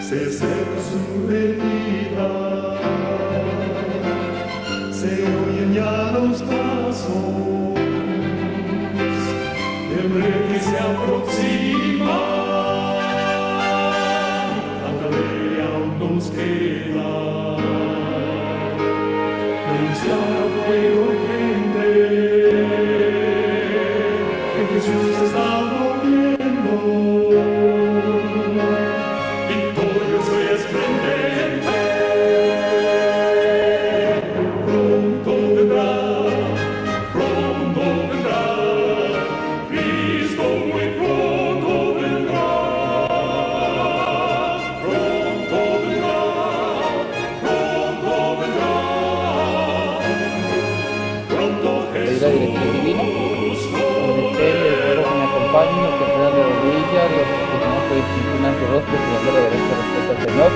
se acerca su venida, se oyen ya los pasos del rey que se aproxima. Tanta ley aún nos queda, denunciar a pueblo y gente que Jesús está volviendo. La dirección divina, donde esté el pueblo que me acompañe, los que puedan de rodillas, los que no pueden inclinar su rostro, pidiendo reverencia respeto al Señor.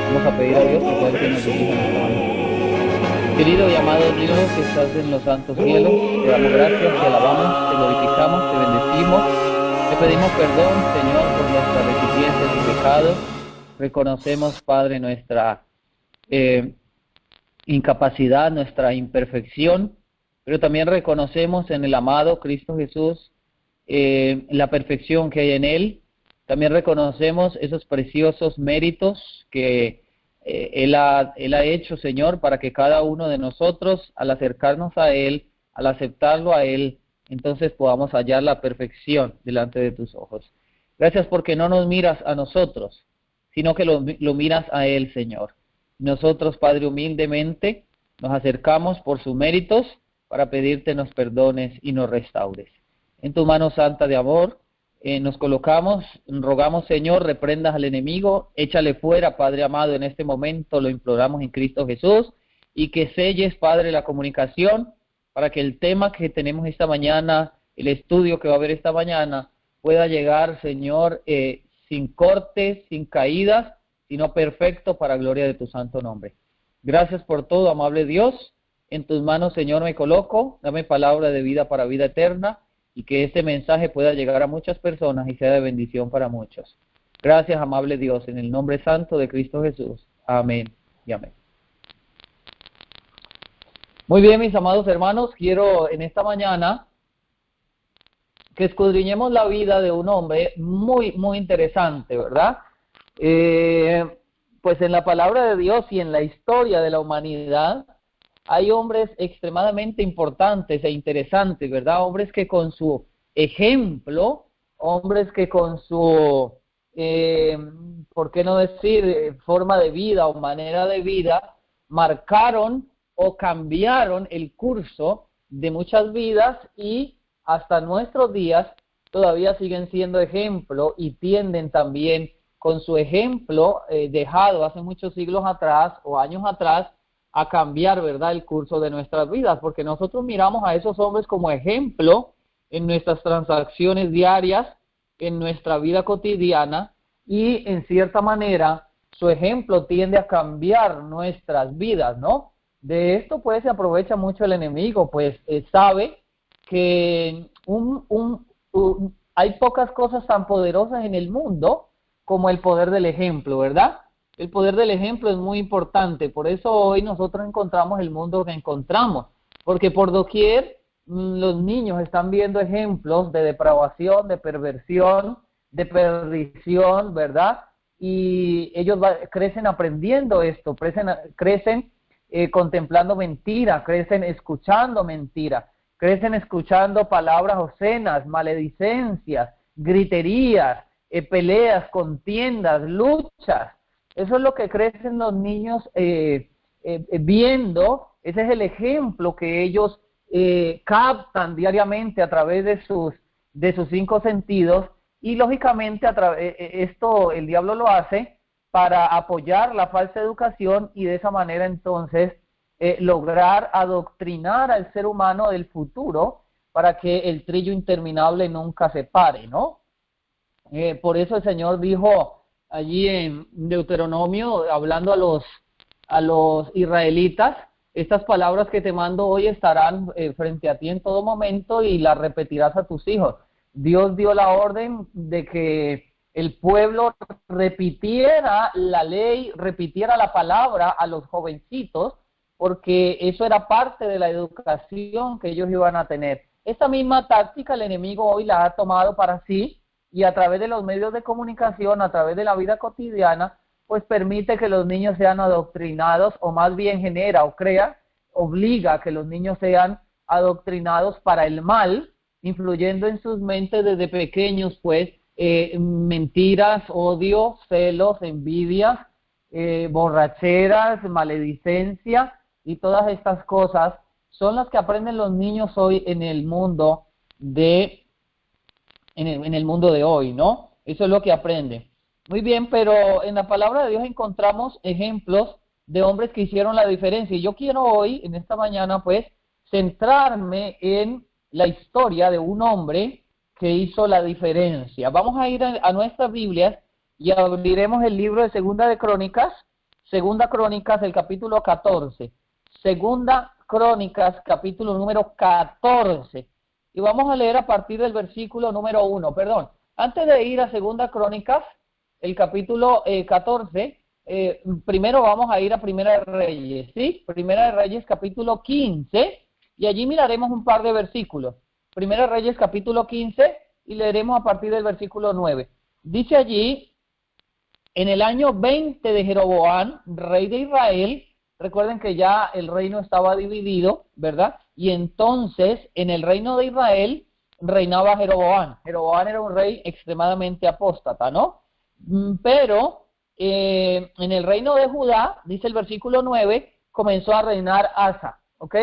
Vamos a pedir a Dios que sea el que nos dirija en esta mañana. Querido y amado Dios que estás en los santos cielos, te damos gracias, te alabamos, te glorificamos, te bendecimos, te pedimos perdón, Señor, por nuestras deficiencias y pecados. Reconocemos, Padre, nuestra incapacidad, nuestra imperfección, pero también reconocemos en el amado Cristo Jesús la perfección que hay en Él. También reconocemos esos preciosos méritos que Él ha hecho, Señor, para que cada uno de nosotros, al acercarnos a Él, al aceptarlo a Él, entonces podamos hallar la perfección delante de tus ojos. Gracias porque no nos miras a nosotros, sino que lo miras a Él, Señor. Nosotros, Padre, humildemente nos acercamos por sus méritos, para pedirte nos perdones y nos restaures. En tu mano santa de amor nos colocamos, rogamos, Señor, reprendas al enemigo, échale fuera, Padre amado, en este momento lo imploramos en Cristo Jesús, y que selles, Padre, la comunicación, para que el tema que tenemos esta mañana, el estudio que va a haber esta mañana, pueda llegar, Señor, sin cortes, sin caídas, sino perfecto para gloria de tu santo nombre. Gracias por todo, amable Dios. En tus manos, Señor, me coloco, dame palabra de vida para vida eterna, y que este mensaje pueda llegar a muchas personas y sea de bendición para muchos. Gracias, amable Dios, en el nombre santo de Cristo Jesús. Amén y amén. Muy bien, mis amados hermanos, quiero en esta mañana que escudriñemos la vida de un hombre muy, muy interesante, ¿verdad? Pues en la palabra de Dios y en la historia de la humanidad, hay hombres extremadamente importantes e interesantes, ¿verdad? Hombres que con su ejemplo, hombres que con su, ¿por qué no decir, forma de vida o manera de vida, marcaron o cambiaron el curso de muchas vidas y hasta nuestros días todavía siguen siendo ejemplo y tienden también con su ejemplo dejado hace muchos siglos atrás o años atrás a cambiar, ¿verdad?, el curso de nuestras vidas, porque nosotros miramos a esos hombres como ejemplo en nuestras transacciones diarias, en nuestra vida cotidiana, y en cierta manera su ejemplo tiende a cambiar nuestras vidas, ¿no? De esto pues se aprovecha mucho el enemigo, pues sabe que hay pocas cosas tan poderosas en el mundo como el poder del ejemplo, ¿verdad? El poder del ejemplo es muy importante, por eso hoy nosotros encontramos el mundo que encontramos, porque por doquier los niños están viendo ejemplos de depravación, de perversión, de perdición, ¿verdad? Y ellos crecen aprendiendo esto, crecen contemplando mentira, crecen escuchando mentira, crecen escuchando palabras obscenas, maledicencias, griterías, peleas, contiendas, luchas. Eso es lo que crecen los niños viendo. Ese es el ejemplo que ellos captan diariamente a través de sus 5 sentidos, y lógicamente esto el diablo lo hace para apoyar la falsa educación y de esa manera entonces lograr adoctrinar al ser humano del futuro para que el trillo interminable nunca se pare, ¿no? Por eso el Señor dijo allí en Deuteronomio, hablando a los israelitas, estas palabras que te mando hoy estarán frente a ti en todo momento y las repetirás a tus hijos. Dios dio la orden de que el pueblo repitiera la ley, repitiera la palabra a los jovencitos, porque eso era parte de la educación que ellos iban a tener. Esta misma táctica el enemigo hoy la ha tomado para sí, y a través de los medios de comunicación, a través de la vida cotidiana, pues permite que los niños sean adoctrinados, o más bien genera o crea, obliga a que los niños sean adoctrinados para el mal, influyendo en sus mentes desde pequeños, pues, mentiras, odio, celos, envidias, borracheras, maledicencia, y todas estas cosas son las que aprenden los niños hoy en el mundo de hoy, ¿no? Eso es lo que aprenden. Muy bien, pero en la palabra de Dios encontramos ejemplos de hombres que hicieron la diferencia. Y yo quiero hoy, en esta mañana, pues, centrarme en la historia de un hombre que hizo la diferencia. Vamos a ir a nuestras Biblias y abriremos el libro de Segunda Crónicas, el capítulo 14. Segunda Crónicas, capítulo número 14. Y vamos a leer a partir del versículo número 1. Perdón, antes de ir a Segunda Crónicas, el capítulo 14, primero vamos a ir a Primera de Reyes, ¿sí? Primera de Reyes, capítulo 15, y allí miraremos un par de versículos. Primera de Reyes, capítulo 15, y leeremos a partir del versículo 9. Dice allí, en el año 20 de Jeroboam, rey de Israel, recuerden que ya el reino estaba dividido, ¿verdad? Y entonces, en el reino de Israel, reinaba Jeroboam. Jeroboam era un rey extremadamente apóstata, ¿no? Pero en el reino de Judá, dice el versículo 9, comenzó a reinar Asa, ¿ok?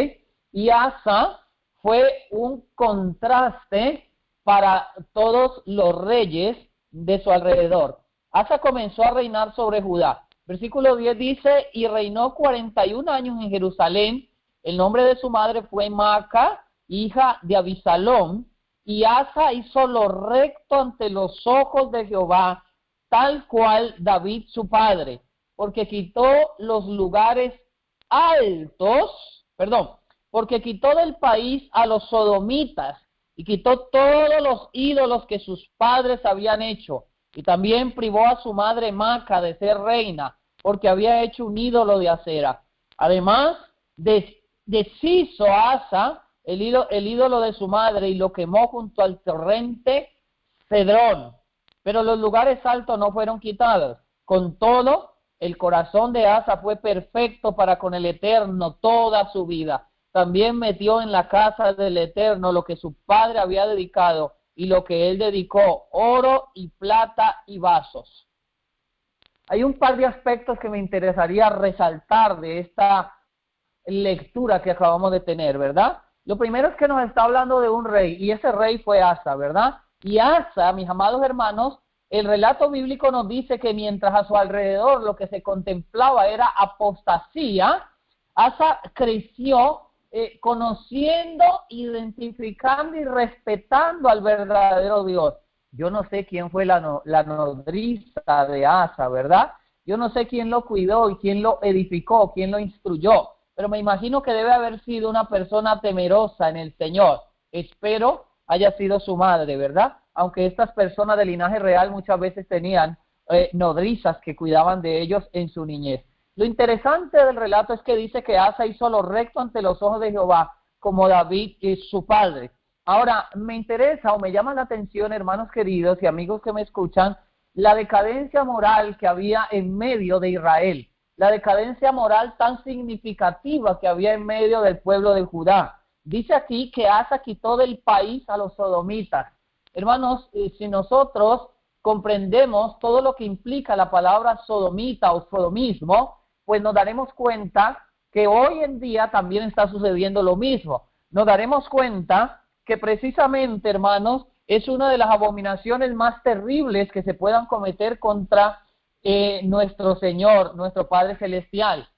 Y Asa fue un contraste para todos los reyes de su alrededor. Asa comenzó a reinar sobre Judá. Versículo 10 dice, y reinó 41 años en Jerusalén. El nombre de su madre fue Maaca, hija de Abisalom. Y Asa hizo lo recto ante los ojos de Jehová, tal cual David su padre, porque quitó los lugares altos, porque quitó del país a los sodomitas, y quitó todos los ídolos que sus padres habían hecho, y también privó a su madre Maaca de ser reina, porque había hecho un ídolo de acera. Además, deshizo Asa el ídolo de su madre y lo quemó junto al torrente Cedrón. Pero los lugares altos no fueron quitados. Con todo, el corazón de Asa fue perfecto para con el Eterno toda su vida. También metió en la casa del Eterno lo que su padre había dedicado y lo que él dedicó, oro y plata y vasos. Hay un par de aspectos que me interesaría resaltar de esta lectura que acabamos de tener, ¿verdad? Lo primero es que nos está hablando de un rey, y ese rey fue Asa, ¿verdad? Y Asa, mis amados hermanos, el relato bíblico nos dice que mientras a su alrededor lo que se contemplaba era apostasía, Asa creció conociendo, identificando y respetando al verdadero Dios. Yo no sé quién fue la nodriza de Asa, ¿verdad? Yo no sé quién lo cuidó y quién lo edificó, quién lo instruyó, pero me imagino que debe haber sido una persona temerosa en el Señor. Espero haya sido su madre, ¿verdad? Aunque estas personas de linaje real muchas veces tenían nodrizas que cuidaban de ellos en su niñez. Lo interesante del relato es que dice que Asa hizo lo recto ante los ojos de Jehová, como David y su padre. Ahora, me interesa o me llama la atención, hermanos queridos y amigos que me escuchan, la decadencia moral que había en medio de Israel, la decadencia moral tan significativa que había en medio del pueblo de Judá. Dice aquí que Asa quitó del país a los sodomitas. Hermanos, si nosotros comprendemos todo lo que implica la palabra sodomita o sodomismo, pues nos daremos cuenta que hoy en día también está sucediendo lo mismo. Nos daremos cuenta que precisamente, hermanos, es una de las abominaciones más terribles que se puedan cometer contra nuestro Señor, nuestro Padre Celestial.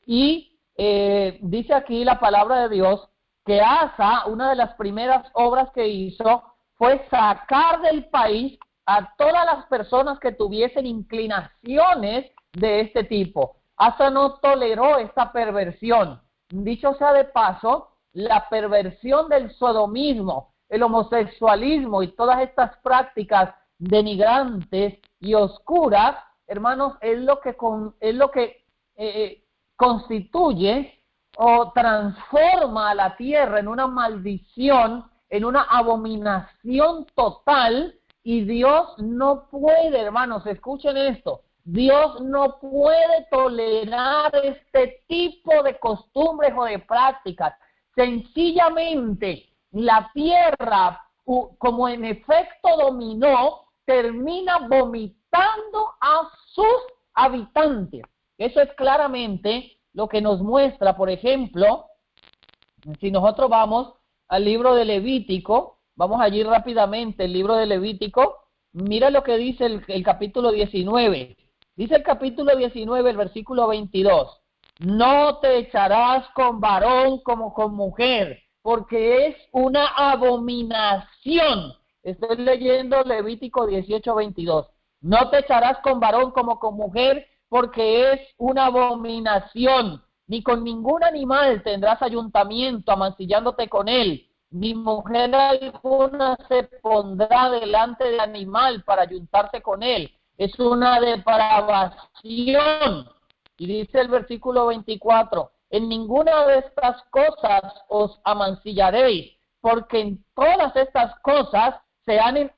Y dice aquí la palabra de Dios que Asa, una de las primeras obras que hizo fue sacar del país a todas las personas que tuviesen inclinaciones de este tipo. Asa no toleró esta perversión. Dicho sea de paso, la perversión del sodomismo, el homosexualismo y todas estas prácticas denigrantes y oscuras, hermanos, es lo que constituye o transforma a la tierra en una maldición, en una abominación total, y Dios no puede, hermanos, escuchen esto, Dios no puede tolerar este tipo de costumbres o de prácticas. Sencillamente, la tierra, como en efecto dominó, termina vomitando a sus habitantes. Eso es claramente lo que nos muestra, por ejemplo, si nosotros vamos al libro de Levítico, vamos allí rápidamente, el libro de Levítico, mira lo que dice el capítulo 19. Dice el capítulo 19, el versículo 22. No te echarás con varón como con mujer, porque es una abominación. Estoy leyendo Levítico 18, 22. No te echarás con varón como con mujer, porque es una abominación. Ni con ningún animal tendrás ayuntamiento, amancillándote con él. Ni mujer alguna se pondrá delante del animal para ayuntarse con él. Es una depravación. Y dice el versículo 24, en ninguna de estas cosas os amancillaréis, porque en todas estas cosas se han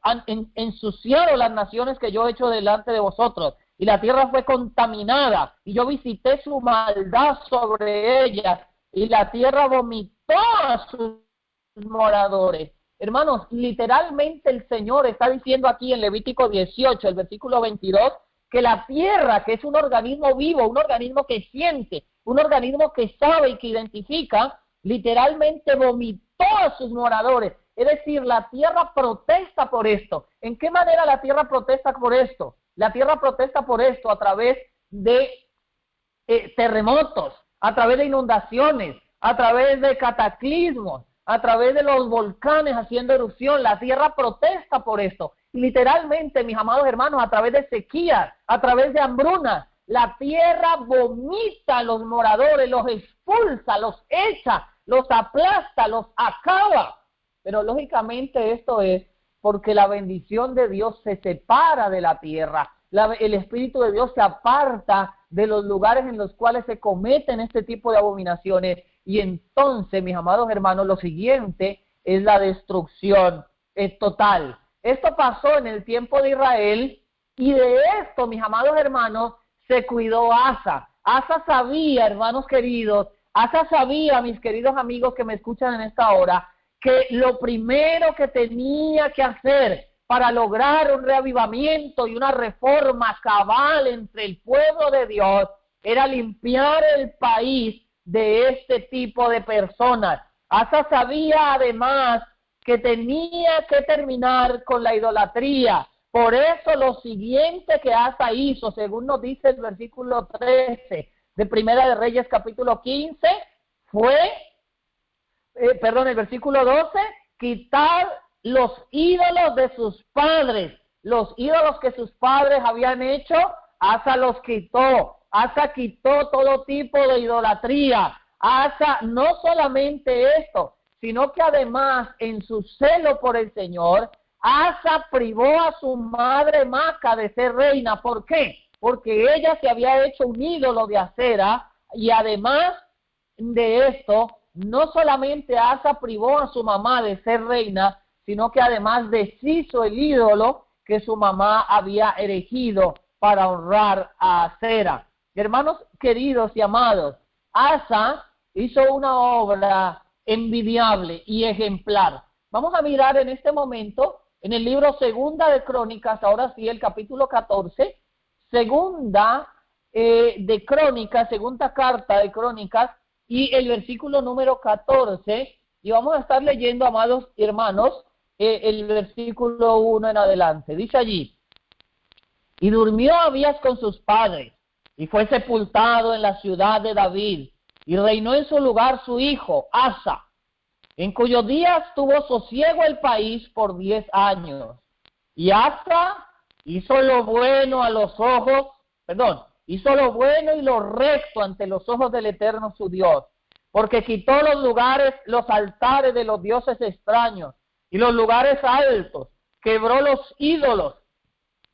ensuciado las naciones que yo he hecho delante de vosotros, y la tierra fue contaminada, y yo visité su maldad sobre ella, y la tierra vomitó a sus moradores. Hermanos, literalmente el Señor está diciendo aquí en Levítico 18, el versículo 22, que la tierra, que es un organismo vivo, un organismo que siente, un organismo que sabe y que identifica, literalmente vomitó a sus moradores. Es decir, la tierra protesta por esto. ¿En qué manera la tierra protesta por esto? La tierra protesta por esto a través de terremotos, a través de inundaciones, a través de cataclismos, a través de los volcanes haciendo erupción. La tierra protesta por esto. Y literalmente, mis amados hermanos, a través de sequías, a través de hambrunas, la tierra vomita a los moradores, los expulsa, los echa, los aplasta, los acaba. Pero lógicamente esto es porque la bendición de Dios se separa de la tierra. El Espíritu de Dios se aparta de los lugares en los cuales se cometen este tipo de abominaciones. Y entonces, mis amados hermanos, lo siguiente es la destrucción total. Esto pasó en el tiempo de Israel, y de esto, mis amados hermanos, se cuidó Asa. Asa sabía, hermanos queridos, Asa sabía, mis queridos amigos que me escuchan en esta hora, que lo primero que tenía que hacer para lograr un reavivamiento y una reforma cabal entre el pueblo de Dios era limpiar el país de este tipo de personas. Asa sabía además que tenía que terminar con la idolatría. Por eso lo siguiente que Asa hizo, según nos dice el versículo 13 de Primera de Reyes capítulo 15, fue, el versículo 12, quitar los ídolos de sus padres. Los ídolos que sus padres habían hecho, Asa los quitó. Asa quitó todo tipo de idolatría. Asa no solamente esto, sino que además en su celo por el Señor, Asa privó a su madre Maca de ser reina. ¿Por qué? Porque ella se había hecho un ídolo de acera, y además de esto, no solamente Asa privó a su mamá de ser reina, sino que además deshizo el ídolo que su mamá había erigido para honrar a Acera. Hermanos queridos y amados, Asa hizo una obra envidiable y ejemplar. Vamos a mirar en este momento en el libro Segunda de Crónicas, ahora sí, el capítulo 14, Segunda de Crónicas, segunda carta de Crónicas, y el versículo número 14, y vamos a estar leyendo, amados hermanos, el versículo 1 en adelante. Dice allí: y durmió Abías con sus padres, y fue sepultado en la ciudad de David, y reinó en su lugar su hijo, Asa, en cuyos días tuvo sosiego el país por 10 años. Y Asa hizo lo bueno hizo lo bueno y lo recto ante los ojos del Eterno su Dios, porque quitó los altares de los dioses extraños, y los lugares altos, quebró los ídolos,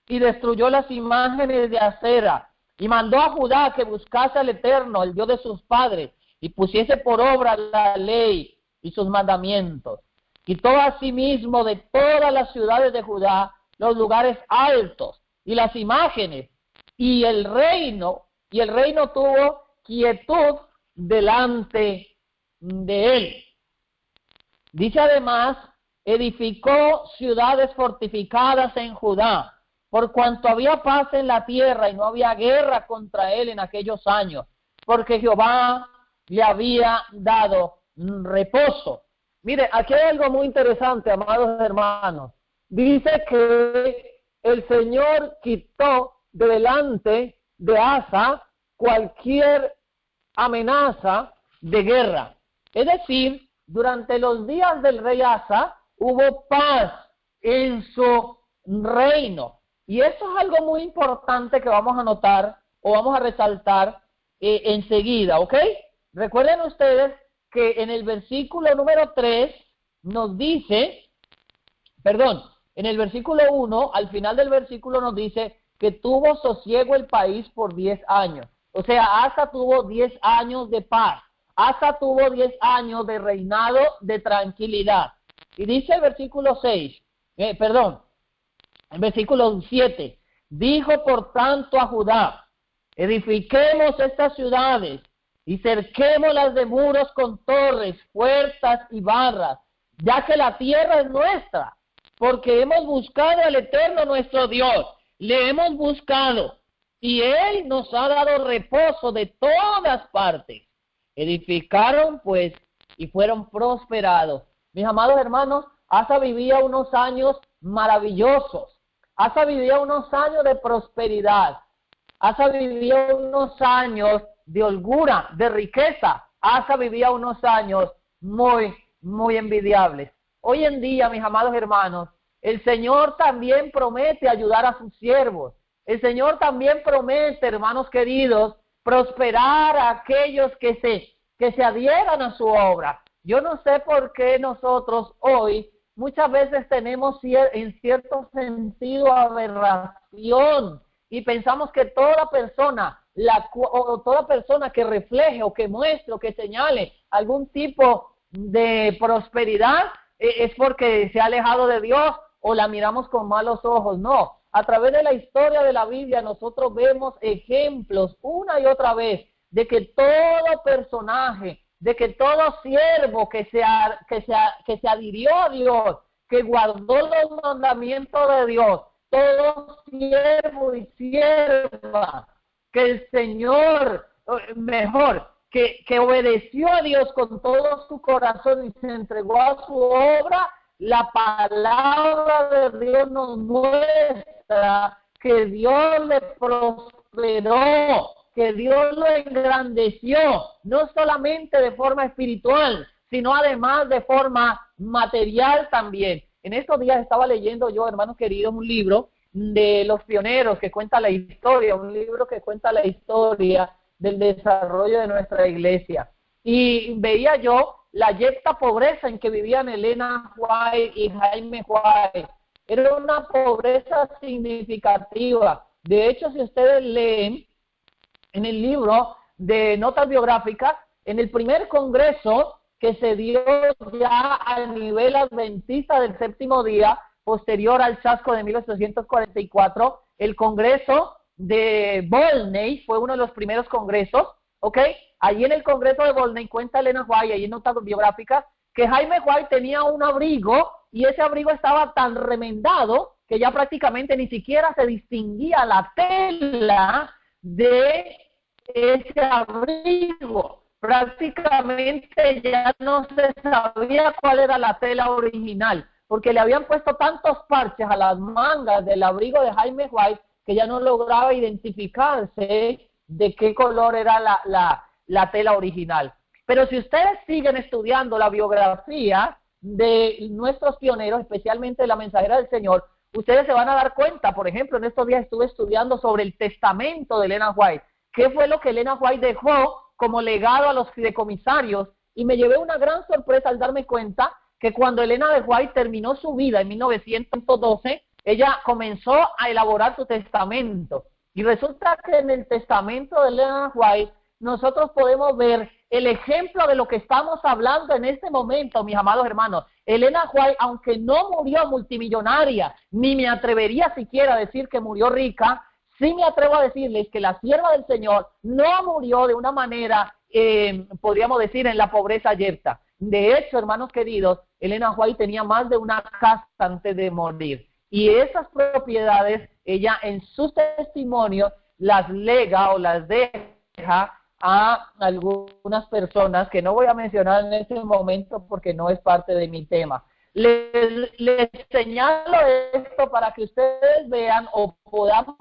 y destruyó las imágenes de acera, y mandó a Judá que buscase al Eterno, el Dios de sus padres, y pusiese por obra la ley y sus mandamientos. Quitó asimismo de todas las ciudades de Judá los lugares altos y las imágenes, y el reino tuvo quietud delante de él. Dice además, edificó ciudades fortificadas en Judá, por cuanto había paz en la tierra y no había guerra contra él en aquellos años, porque Jehová le había dado reposo. Mire, aquí hay algo muy interesante, amados hermanos. Dice que el Señor quitó de delante de Asa cualquier amenaza de guerra. Es decir, durante los días del rey Asa hubo paz en su reino. Y eso es algo muy importante que vamos a notar o vamos a resaltar enseguida, ¿ok? Recuerden ustedes que en el versículo número 3 nos dice, en el versículo 1, al final del versículo nos dice que tuvo sosiego el país por 10 años. O sea, Asa tuvo 10 años de paz. Asa tuvo 10 años de reinado de tranquilidad. Y dice el versículo 7, dijo por tanto a Judá, edifiquemos estas ciudades y cerquémoslas de muros con torres, puertas y barras, ya que la tierra es nuestra, porque hemos buscado al Eterno nuestro Dios, le hemos buscado, y Él nos ha dado reposo de todas partes. Edificaron pues y fueron prosperados. Mis amados hermanos, Asa vivía unos años maravillosos. Asa vivía unos años de prosperidad. Asa vivía unos años de holgura, de riqueza. Asa vivía unos años muy, muy envidiables. Hoy en día, mis amados hermanos, el Señor también promete ayudar a sus siervos. El Señor también promete, hermanos queridos, prosperar a aquellos que se adhieran a su obra. Yo no sé por qué nosotros hoy muchas veces tenemos en cierto sentido aberración y pensamos que toda persona que refleje o que muestre o que señale algún tipo de prosperidad es porque se ha alejado de Dios o la miramos con malos ojos. No, a través de la historia de la Biblia nosotros vemos ejemplos una y otra vez de que todo personaje, de que todo siervo que se adhirió a Dios, que guardó los mandamientos de Dios, todo siervo y sierva, que el Señor, que obedeció a Dios con todo su corazón y se entregó a su obra, la palabra de Dios nos muestra que Dios le prosperó, que Dios lo engrandeció, no solamente de forma espiritual, sino además de forma material también. En estos días estaba leyendo yo, hermanos queridos, un libro de los pioneros que cuenta la historia, un libro que cuenta la historia del desarrollo de nuestra iglesia. Y veía yo la yecta pobreza en que vivían Elena White y Jaime White. Era una pobreza significativa. De hecho, si ustedes leen en el libro de notas biográficas, en el primer congreso que se dio ya a nivel adventista del séptimo día, posterior al chasco de 1844, el congreso de Volney fue uno de los primeros congresos, ¿ok? Allí en el congreso de Volney cuenta Elena White, ahí en notas biográficas, que Jaime White tenía un abrigo y ese abrigo estaba tan remendado que ya prácticamente ni siquiera se distinguía la tela de ese abrigo. Prácticamente ya no se sabía cuál era la tela original, porque le habían puesto tantos parches a las mangas del abrigo de Jaime White que ya no lograba identificarse de qué color era la tela original. Pero si ustedes siguen estudiando la biografía de nuestros pioneros, especialmente de la Mensajera del Señor, ustedes se van a dar cuenta. Por ejemplo, en estos días estuve estudiando sobre el testamento de Elena White. ¿Qué fue lo que Elena White dejó como legado a los fideicomisarios? Y me llevé una gran sorpresa al darme cuenta que cuando Elena de White terminó su vida en 1912, ella comenzó a elaborar su testamento. Y resulta que en el testamento de Elena White nosotros podemos ver el ejemplo de lo que estamos hablando en este momento, mis amados hermanos. Elena White, aunque no murió multimillonaria, ni me atrevería siquiera a decir que murió rica, sí me atrevo a decirles que la sierva del Señor no murió de una manera, podríamos decir, en la pobreza yerta. De hecho, hermanos queridos, Elena White tenía más de una casa antes de morir. Y esas propiedades, ella en sus testimonios las lega o las deja a algunas personas que no voy a mencionar en este momento porque no es parte de mi tema. Les señalo esto para que ustedes vean o podamos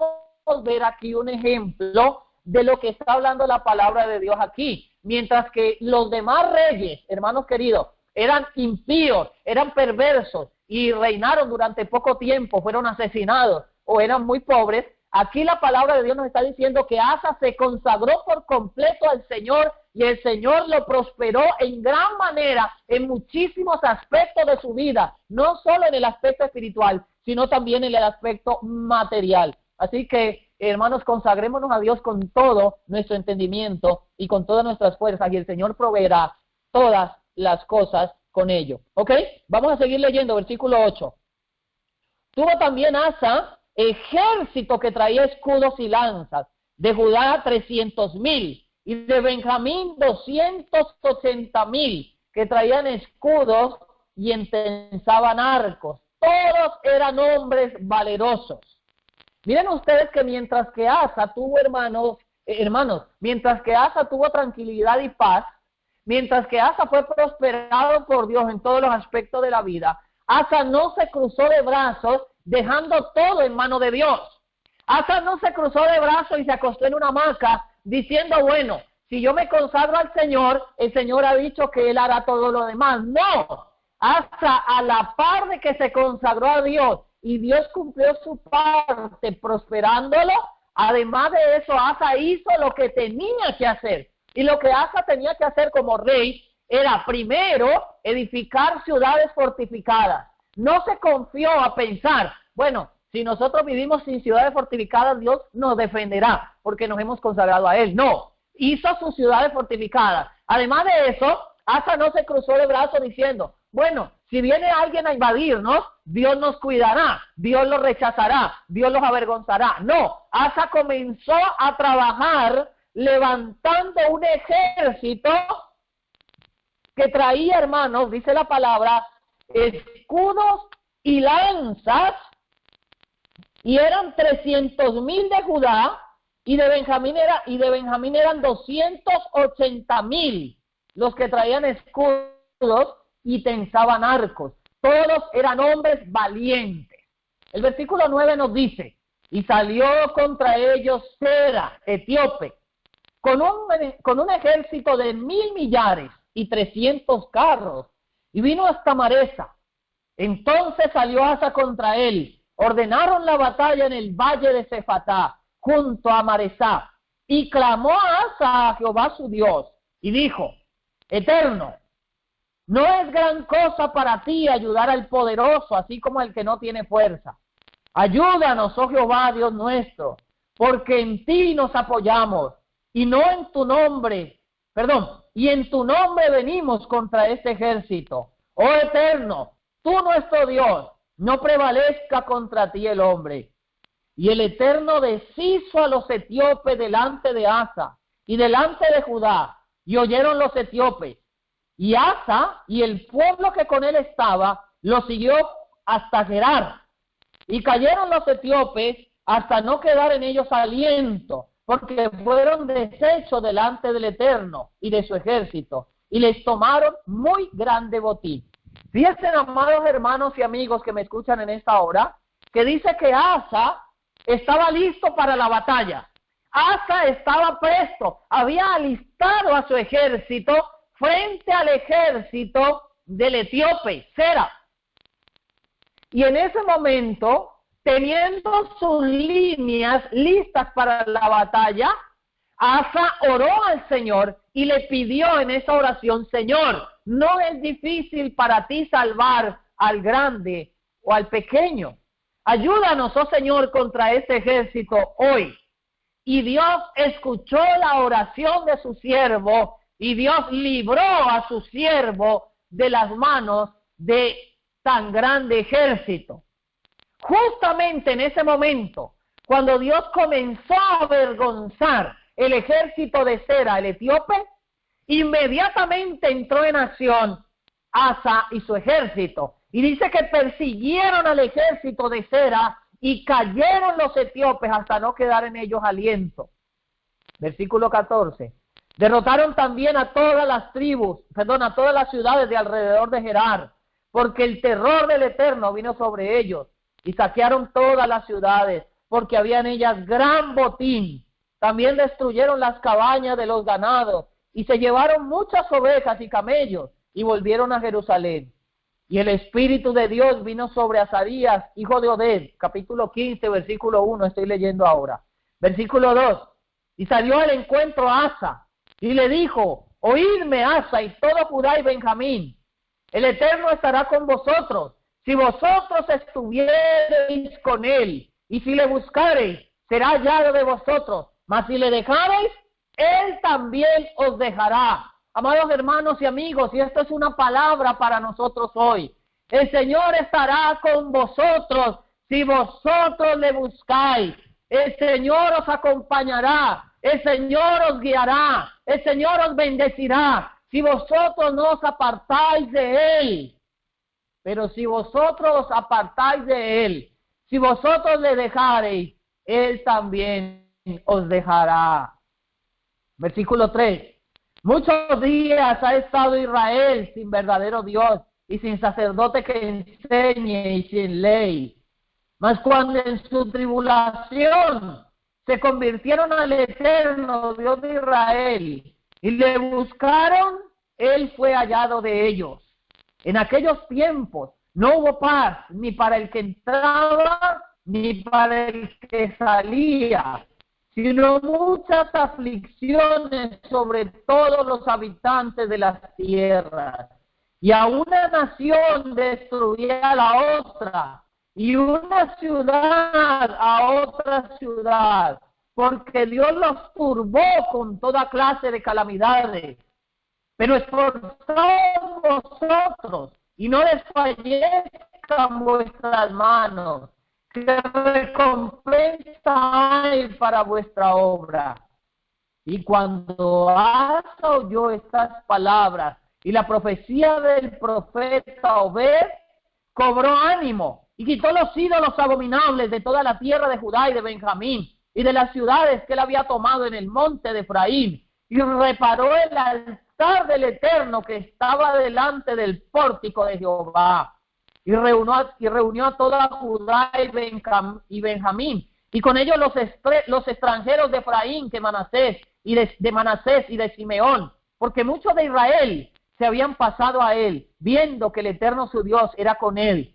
ver aquí un ejemplo de lo que está hablando la palabra de Dios aquí. Mientras que los demás reyes, hermanos queridos, eran impíos, eran perversos y reinaron durante poco tiempo, fueron asesinados o eran muy pobres, aquí la palabra de Dios nos está diciendo que Asa se consagró por completo al Señor y el Señor lo prosperó en gran manera en muchísimos aspectos de su vida, no solo en el aspecto espiritual, sino también en el aspecto material. Así que, hermanos, consagrémonos a Dios con todo nuestro entendimiento y con todas nuestras fuerzas y el Señor proveerá todas las cosas con ello. ¿Ok? Vamos a seguir leyendo, versículo 8. Tuvo también Asa ejército que traía escudos y lanzas, de Judá 300,000 y de Benjamín 280,000 que traían escudos y entensaban arcos. Todos eran hombres valerosos. Miren ustedes que mientras que Asa tuvo mientras que Asa tuvo tranquilidad y paz, mientras que Asa fue prosperado por Dios en todos los aspectos de la vida, Asa no se cruzó de brazos dejando todo en mano de Dios. Asa no se cruzó de brazos y se acostó en una hamaca diciendo, bueno, si yo me consagro al Señor, el Señor ha dicho que Él hará todo lo demás. No, Asa a la par de que se consagró a Dios y Dios cumplió su parte prosperándolo, además de eso Asa hizo lo que tenía que hacer. Y lo que Asa tenía que hacer como rey era primero edificar ciudades fortificadas. No se confió a pensar, bueno, si nosotros vivimos sin ciudades fortificadas, Dios nos defenderá porque nos hemos consagrado a Él. No, hizo sus ciudades fortificadas. Además de eso, Asa no se cruzó de brazos diciendo, bueno, si viene alguien a invadirnos, Dios nos cuidará, Dios los rechazará, Dios los avergonzará. No, Asa comenzó a trabajar levantando un ejército que traía, hermanos, dice la palabra, escudos y lanzas, y eran 300,000 de Judá, y de Benjamín eran 280,000 los que traían escudos y tensaban arcos. Todos eran hombres valientes. El versículo 9 nos dice, y salió contra ellos Sera, etíope, con un ejército de 1,000 millares y 300 carros, y vino hasta Maresa. Entonces salió Asa contra él, ordenaron la batalla en el valle de Cefatá, junto a Maresá, y clamó Asa a Jehová su Dios, y dijo, Eterno, no es gran cosa para ti ayudar al poderoso, así como al que no tiene fuerza. Ayúdanos, oh Jehová, Dios nuestro, porque en ti nos apoyamos, y en tu nombre venimos contra este ejército. Oh Eterno, tú nuestro Dios, no prevalezca contra ti el hombre. Y el Eterno deshizo a los etíopes delante de Asa y delante de Judá, y oyeron los etíopes. Y Asa y el pueblo que con él estaba lo siguió hasta Gerar. Y cayeron los etíopes hasta no quedar en ellos aliento, porque fueron deshechos delante del Eterno y de su ejército, y les tomaron muy grande botín. Fíjense, amados hermanos y amigos que me escuchan en esta hora, que dice que Asa estaba listo para la batalla. Asa estaba presto, había alistado a su ejército frente al ejército del etíope, Sera. Y en ese momento, teniendo sus líneas listas para la batalla, Asa oró al Señor y le pidió en esa oración, Señor, no es difícil para ti salvar al grande o al pequeño. ayúdanos, oh Señor, contra este ejército hoy. Y Dios escuchó la oración de su siervo, y Dios libró a su siervo de las manos de tan grande ejército. Justamente en ese momento, cuando Dios comenzó a avergonzar el ejército de Sera, el etíope, inmediatamente entró en acción Asa y su ejército. Y dice que persiguieron al ejército de Sera y cayeron los etíopes hasta no quedar en ellos aliento. Versículo 14. Derrotaron también a todas las tribus, a todas las ciudades de alrededor de Gerar, porque el terror del Eterno vino sobre ellos, y saquearon todas las ciudades, porque había en ellas gran botín. También destruyeron las cabañas de los ganados, y se llevaron muchas ovejas y camellos, y volvieron a Jerusalén. Y el Espíritu de Dios vino sobre Azarías, hijo de Oded, capítulo 15, versículo 1, estoy leyendo ahora. Versículo 2, y salió al encuentro Asa, y le dijo, oídme Asa y todo Judá y Benjamín, el Eterno estará con vosotros, si vosotros estuviereis con él, y si le buscareis, será hallado de vosotros, mas si le dejareis, él también os dejará. Amados hermanos y amigos, y esto es una palabra para nosotros hoy. El Señor estará con vosotros si vosotros le buscáis. El Señor os acompañará. El Señor os guiará. El Señor os bendecirá si vosotros no os apartáis de Él. Pero si vosotros os apartáis de Él, si vosotros le dejareis, Él también os dejará. Versículo 3. Muchos días ha estado Israel sin verdadero Dios y sin sacerdote que enseñe y sin ley. Mas cuando en su tribulación se convirtieron al Eterno Dios de Israel y le buscaron, Él fue hallado de ellos. En aquellos tiempos no hubo paz ni para el que entraba ni para el que salía, sino muchas aflicciones sobre todos los habitantes de las tierras. Y a una nación destruía a la otra, y una ciudad a otra ciudad, porque Dios los turbó con toda clase de calamidades. Pero esforzaos vosotros, y no desfallezcan vuestras manos, que recompensa hay para vuestra obra. Y cuando Asa oyó estas palabras y la profecía del profeta Obed, cobró ánimo y quitó los ídolos abominables de toda la tierra de Judá y de Benjamín y de las ciudades que él había tomado en el monte de Efraín, y reparó el altar del Eterno que estaba delante del pórtico de Jehová. Y reunió a toda Judá y Benjamín, y con ellos los extranjeros de Efraín, de Manasés y de Simeón, porque muchos de Israel se habían pasado a él, viendo que el Eterno su Dios era con él.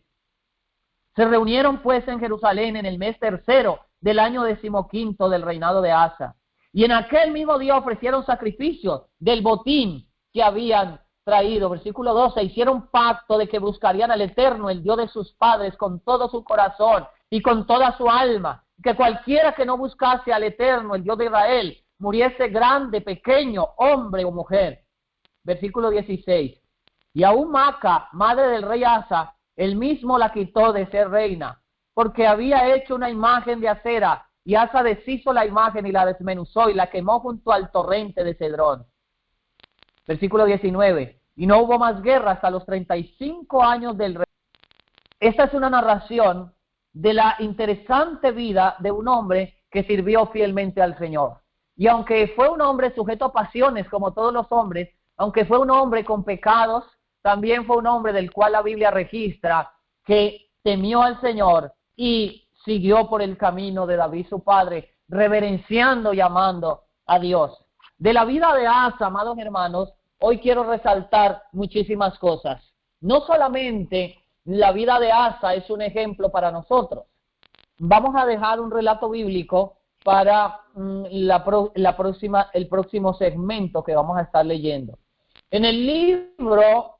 Se reunieron pues en Jerusalén en el mes tercero del año 15 del reinado de Asa, y en aquel mismo día ofrecieron sacrificios del botín que habían traído. Versículo 12, hicieron pacto de que buscarían al Eterno, el Dios de sus padres, con todo su corazón y con toda su alma, que cualquiera que no buscase al Eterno, el Dios de Israel, muriese grande, pequeño, hombre o mujer. Versículo 16, y aún Maca, madre del rey Asa, él mismo la quitó de ser reina, porque había hecho una imagen de acera, y Asa deshizo la imagen y la desmenuzó y la quemó junto al torrente de Cedrón. Versículo 19, y no hubo más guerra hasta los 35 años del rey. Esta es una narración de la interesante vida de un hombre que sirvió fielmente al Señor. Y aunque fue un hombre sujeto a pasiones como todos los hombres, aunque fue un hombre con pecados, también fue un hombre del cual la Biblia registra que temió al Señor y siguió por el camino de David su padre, reverenciando y amando a Dios. De la vida de Asa, amados hermanos, hoy quiero resaltar muchísimas cosas. No solamente la vida de Asa es un ejemplo para nosotros. Vamos a dejar un relato bíblico para el próximo segmento que vamos a estar leyendo. En el libro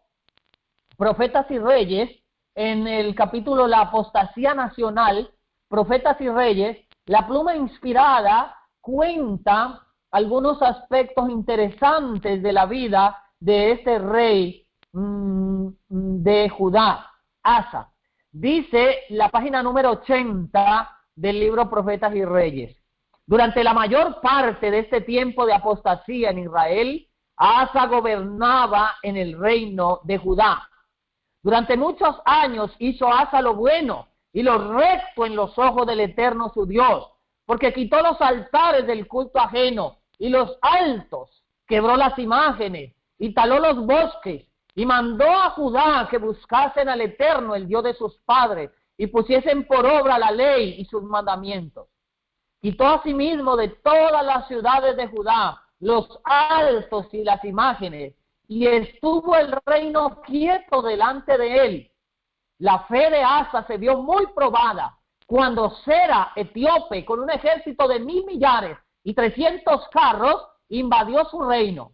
Profetas y Reyes, en el capítulo La apostasía nacional, Profetas y Reyes, la pluma inspirada cuenta algunos aspectos interesantes de la vida de este rey de Judá, Asa. Dice la página número 80 del libro Profetas y Reyes: durante la mayor parte de este tiempo de apostasía en Israel, Asa gobernaba en el reino de Judá. Durante muchos años hizo Asa lo bueno y lo recto en los ojos del Eterno su Dios, porque quitó los altares del culto ajeno y los altos, quebró las imágenes y taló los bosques, y mandó a Judá que buscasen al Eterno, el Dios de sus padres, y pusiesen por obra la ley y sus mandamientos. Quitó asimismo de todas las ciudades de Judá los altos y las imágenes, y estuvo el reino quieto delante de él. La fe de Asa se vio muy probada cuando Sera, etíope, con un ejército de 1,000 millares y 300 carros, invadió su reino.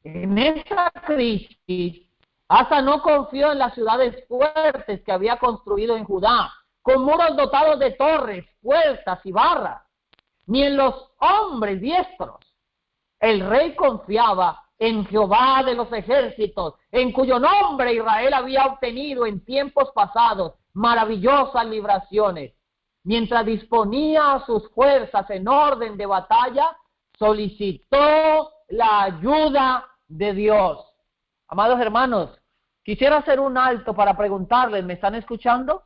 En esa crisis, Asa no confió en las ciudades fuertes que había construido en Judá, con muros dotados de torres, puertas y barras, ni en los hombres diestros. El rey confiaba en Jehová de los ejércitos, en cuyo nombre Israel había obtenido en tiempos pasados maravillosas libraciones. Mientras disponía sus fuerzas en orden de batalla, solicitó la ayuda de Dios. Amados hermanos, quisiera hacer un alto para preguntarles, ¿me están escuchando?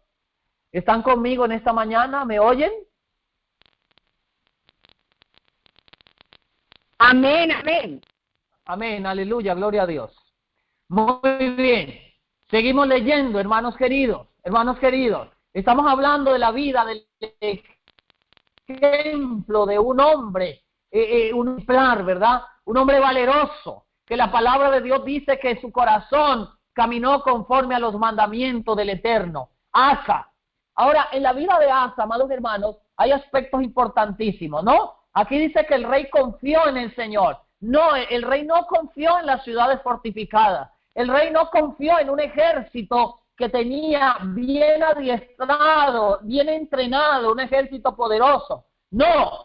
¿Están conmigo en esta mañana? ¿Me oyen? Amén, amén. Amén, aleluya, gloria a Dios. Muy bien, seguimos leyendo, hermanos queridos, estamos hablando de la vida, del ejemplo de un hombre, un ejemplar, ¿verdad? Un hombre valeroso, que la palabra de Dios dice que su corazón caminó conforme a los mandamientos del Eterno, Asa. Ahora, en la vida de Asa, amados hermanos, hay aspectos importantísimos, ¿no? Aquí dice que el rey confió en el Señor. No, el rey no confió en las ciudades fortificadas. El rey no confió en un ejército que tenía bien adiestrado, bien entrenado, un ejército poderoso. No,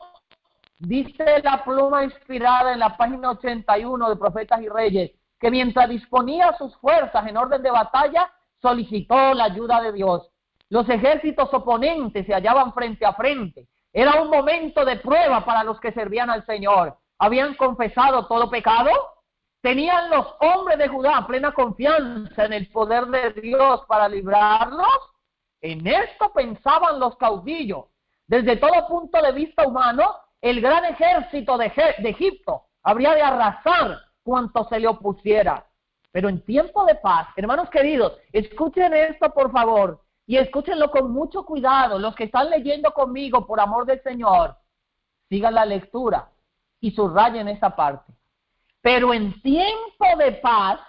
dice la pluma inspirada en la página 81 de Profetas y Reyes, que mientras disponía sus fuerzas en orden de batalla, solicitó la ayuda de Dios. Los ejércitos oponentes se hallaban frente a frente. Era un momento de prueba para los que servían al Señor. ¿Habían confesado todo pecado? ¿Tenían los hombres de Judá plena confianza en el poder de Dios para librarlos? En esto pensaban los caudillos. Desde todo punto de vista humano, el gran ejército de Egipto habría de arrasar cuanto se le opusiera. Pero en tiempo de paz, hermanos queridos, escuchen esto por favor, y escúchenlo con mucho cuidado. Los que están leyendo conmigo, por amor del Señor, sigan la lectura y subrayen esta parte. Pero en tiempo de paz,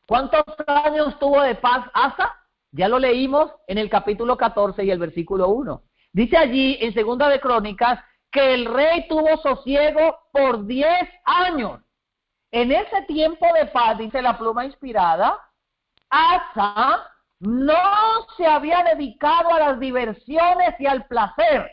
¿cuántos años tuvo de paz Asa? Ya lo leímos en el capítulo 14 y el versículo 1. Dice allí en Segunda de Crónicas que el rey tuvo sosiego por 10 años. En ese tiempo de paz, dice la pluma inspirada, Asa no se había dedicado a las diversiones y al placer,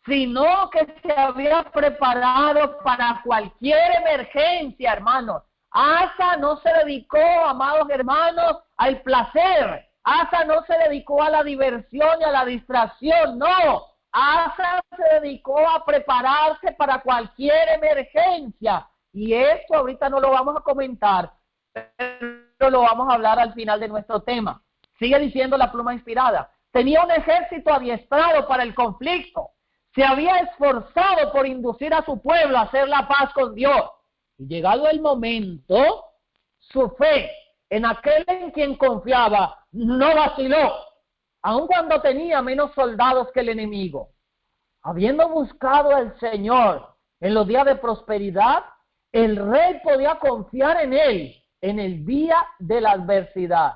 sino que se había preparado para cualquier emergencia, hermanos. Asa no se dedicó, amados hermanos, al placer. Asa no se dedicó a la diversión y a la distracción, no. Asa se dedicó a prepararse para cualquier emergencia. Y esto ahorita no lo vamos a comentar, pero lo vamos a hablar al final de nuestro tema. Sigue diciendo la pluma inspirada. Tenía un ejército adiestrado para el conflicto. Se había esforzado por inducir a su pueblo a hacer la paz con Dios. Y llegado el momento, su fe en aquel en quien confiaba no vaciló, aun cuando tenía menos soldados que el enemigo. Habiendo buscado al Señor en los días de prosperidad, el rey podía confiar en él en el día de la adversidad.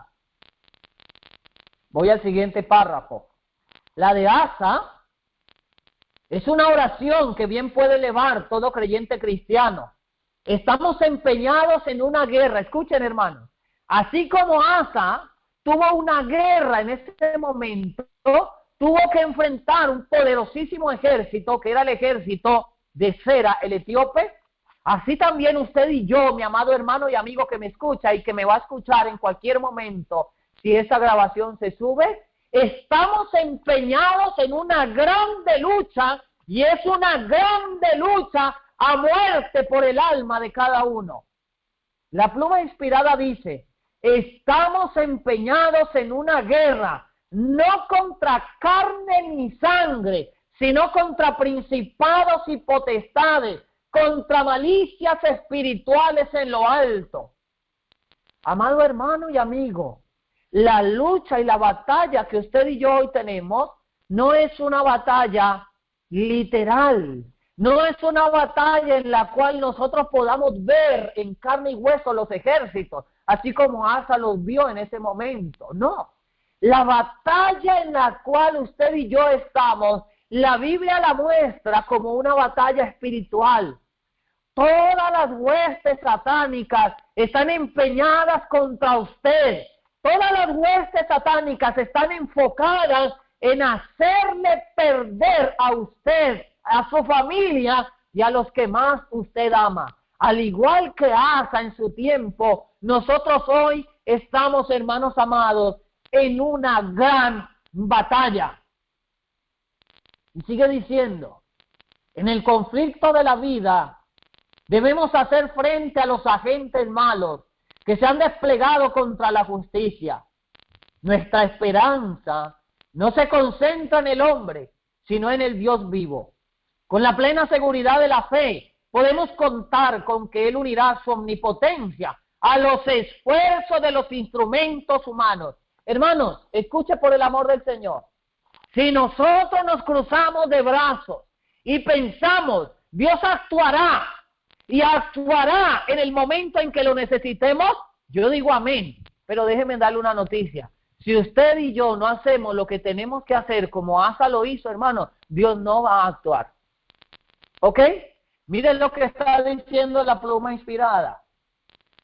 Voy al siguiente párrafo. La de Asa es una oración que bien puede elevar todo creyente cristiano. Estamos empeñados en una guerra. Escuchen, hermanos. Así como Asa tuvo una guerra en ese momento, tuvo que enfrentar un poderosísimo ejército, que era el ejército de Sera, el etíope. Así también usted y yo, mi amado hermano y amigo que me escucha y que me va a escuchar en cualquier momento, si esa grabación se sube, estamos empeñados en una grande lucha, y es una grande lucha a muerte por el alma de cada uno. La pluma inspirada dice: estamos empeñados en una guerra, no contra carne ni sangre, sino contra principados y potestades, contra malicias espirituales en lo alto. Amado hermano y amigo, la lucha y la batalla que usted y yo hoy tenemos no es una batalla literal, no es una batalla en la cual nosotros podamos ver en carne y hueso los ejércitos, así como Asa los vio en ese momento. No, la batalla en la cual usted y yo estamos, la Biblia la muestra como una batalla espiritual. Todas las huestes satánicas están empeñadas contra usted. Todas las huestes satánicas están enfocadas en hacerle perder a usted, a su familia y a los que más usted ama. Al igual que Asa en su tiempo, nosotros hoy estamos, hermanos amados, en una gran batalla. Y sigue diciendo, en el conflicto de la vida, debemos hacer frente a los agentes malos que se han desplegado contra la justicia. Nuestra esperanza no se concentra en el hombre, sino en el Dios vivo. Con la plena seguridad de la fe, podemos contar con que Él unirá su omnipotencia a los esfuerzos de los instrumentos humanos. Hermanos, escuche por el amor del Señor. Si nosotros nos cruzamos de brazos y pensamos, Dios actuará, y actuará en el momento en que lo necesitemos, yo digo amén. Pero déjenme darle una noticia. Si usted y yo no hacemos lo que tenemos que hacer como Asa lo hizo, hermano, Dios no va a actuar. ¿Ok? Miren lo que está diciendo la pluma inspirada.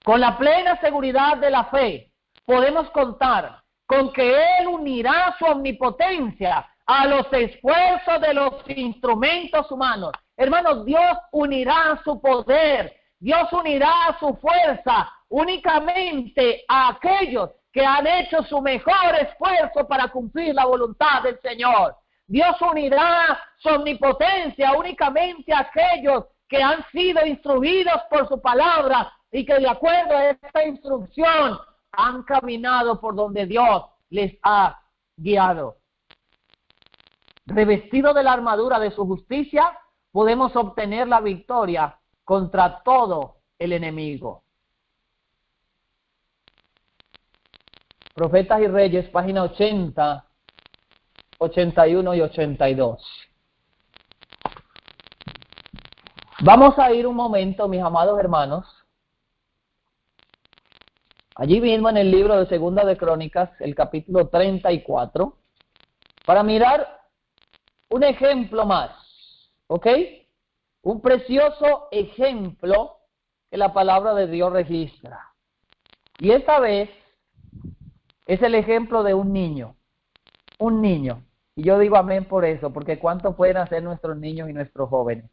Con la plena seguridad de la fe, podemos contar con que Él unirá su omnipotencia a los esfuerzos de los instrumentos humanos. Hermanos, Dios unirá su poder, Dios unirá su fuerza únicamente a aquellos que han hecho su mejor esfuerzo para cumplir la voluntad del Señor. Dios unirá su omnipotencia únicamente a aquellos que han sido instruidos por su palabra y que de acuerdo a esta instrucción han caminado por donde Dios les ha guiado. Revestido de la armadura de su justicia, podemos obtener la victoria contra todo el enemigo. Profetas y Reyes, página 80, 81 y 82. Vamos a ir un momento, mis amados hermanos, allí mismo en el libro de Segunda de Crónicas, el capítulo 34, para mirar un ejemplo más, ¿ok? Un precioso ejemplo que la palabra de Dios registra. Y esta vez es el ejemplo de un niño. Un niño. Y yo digo amén por eso, porque ¿cuánto pueden hacer nuestros niños y nuestros jóvenes?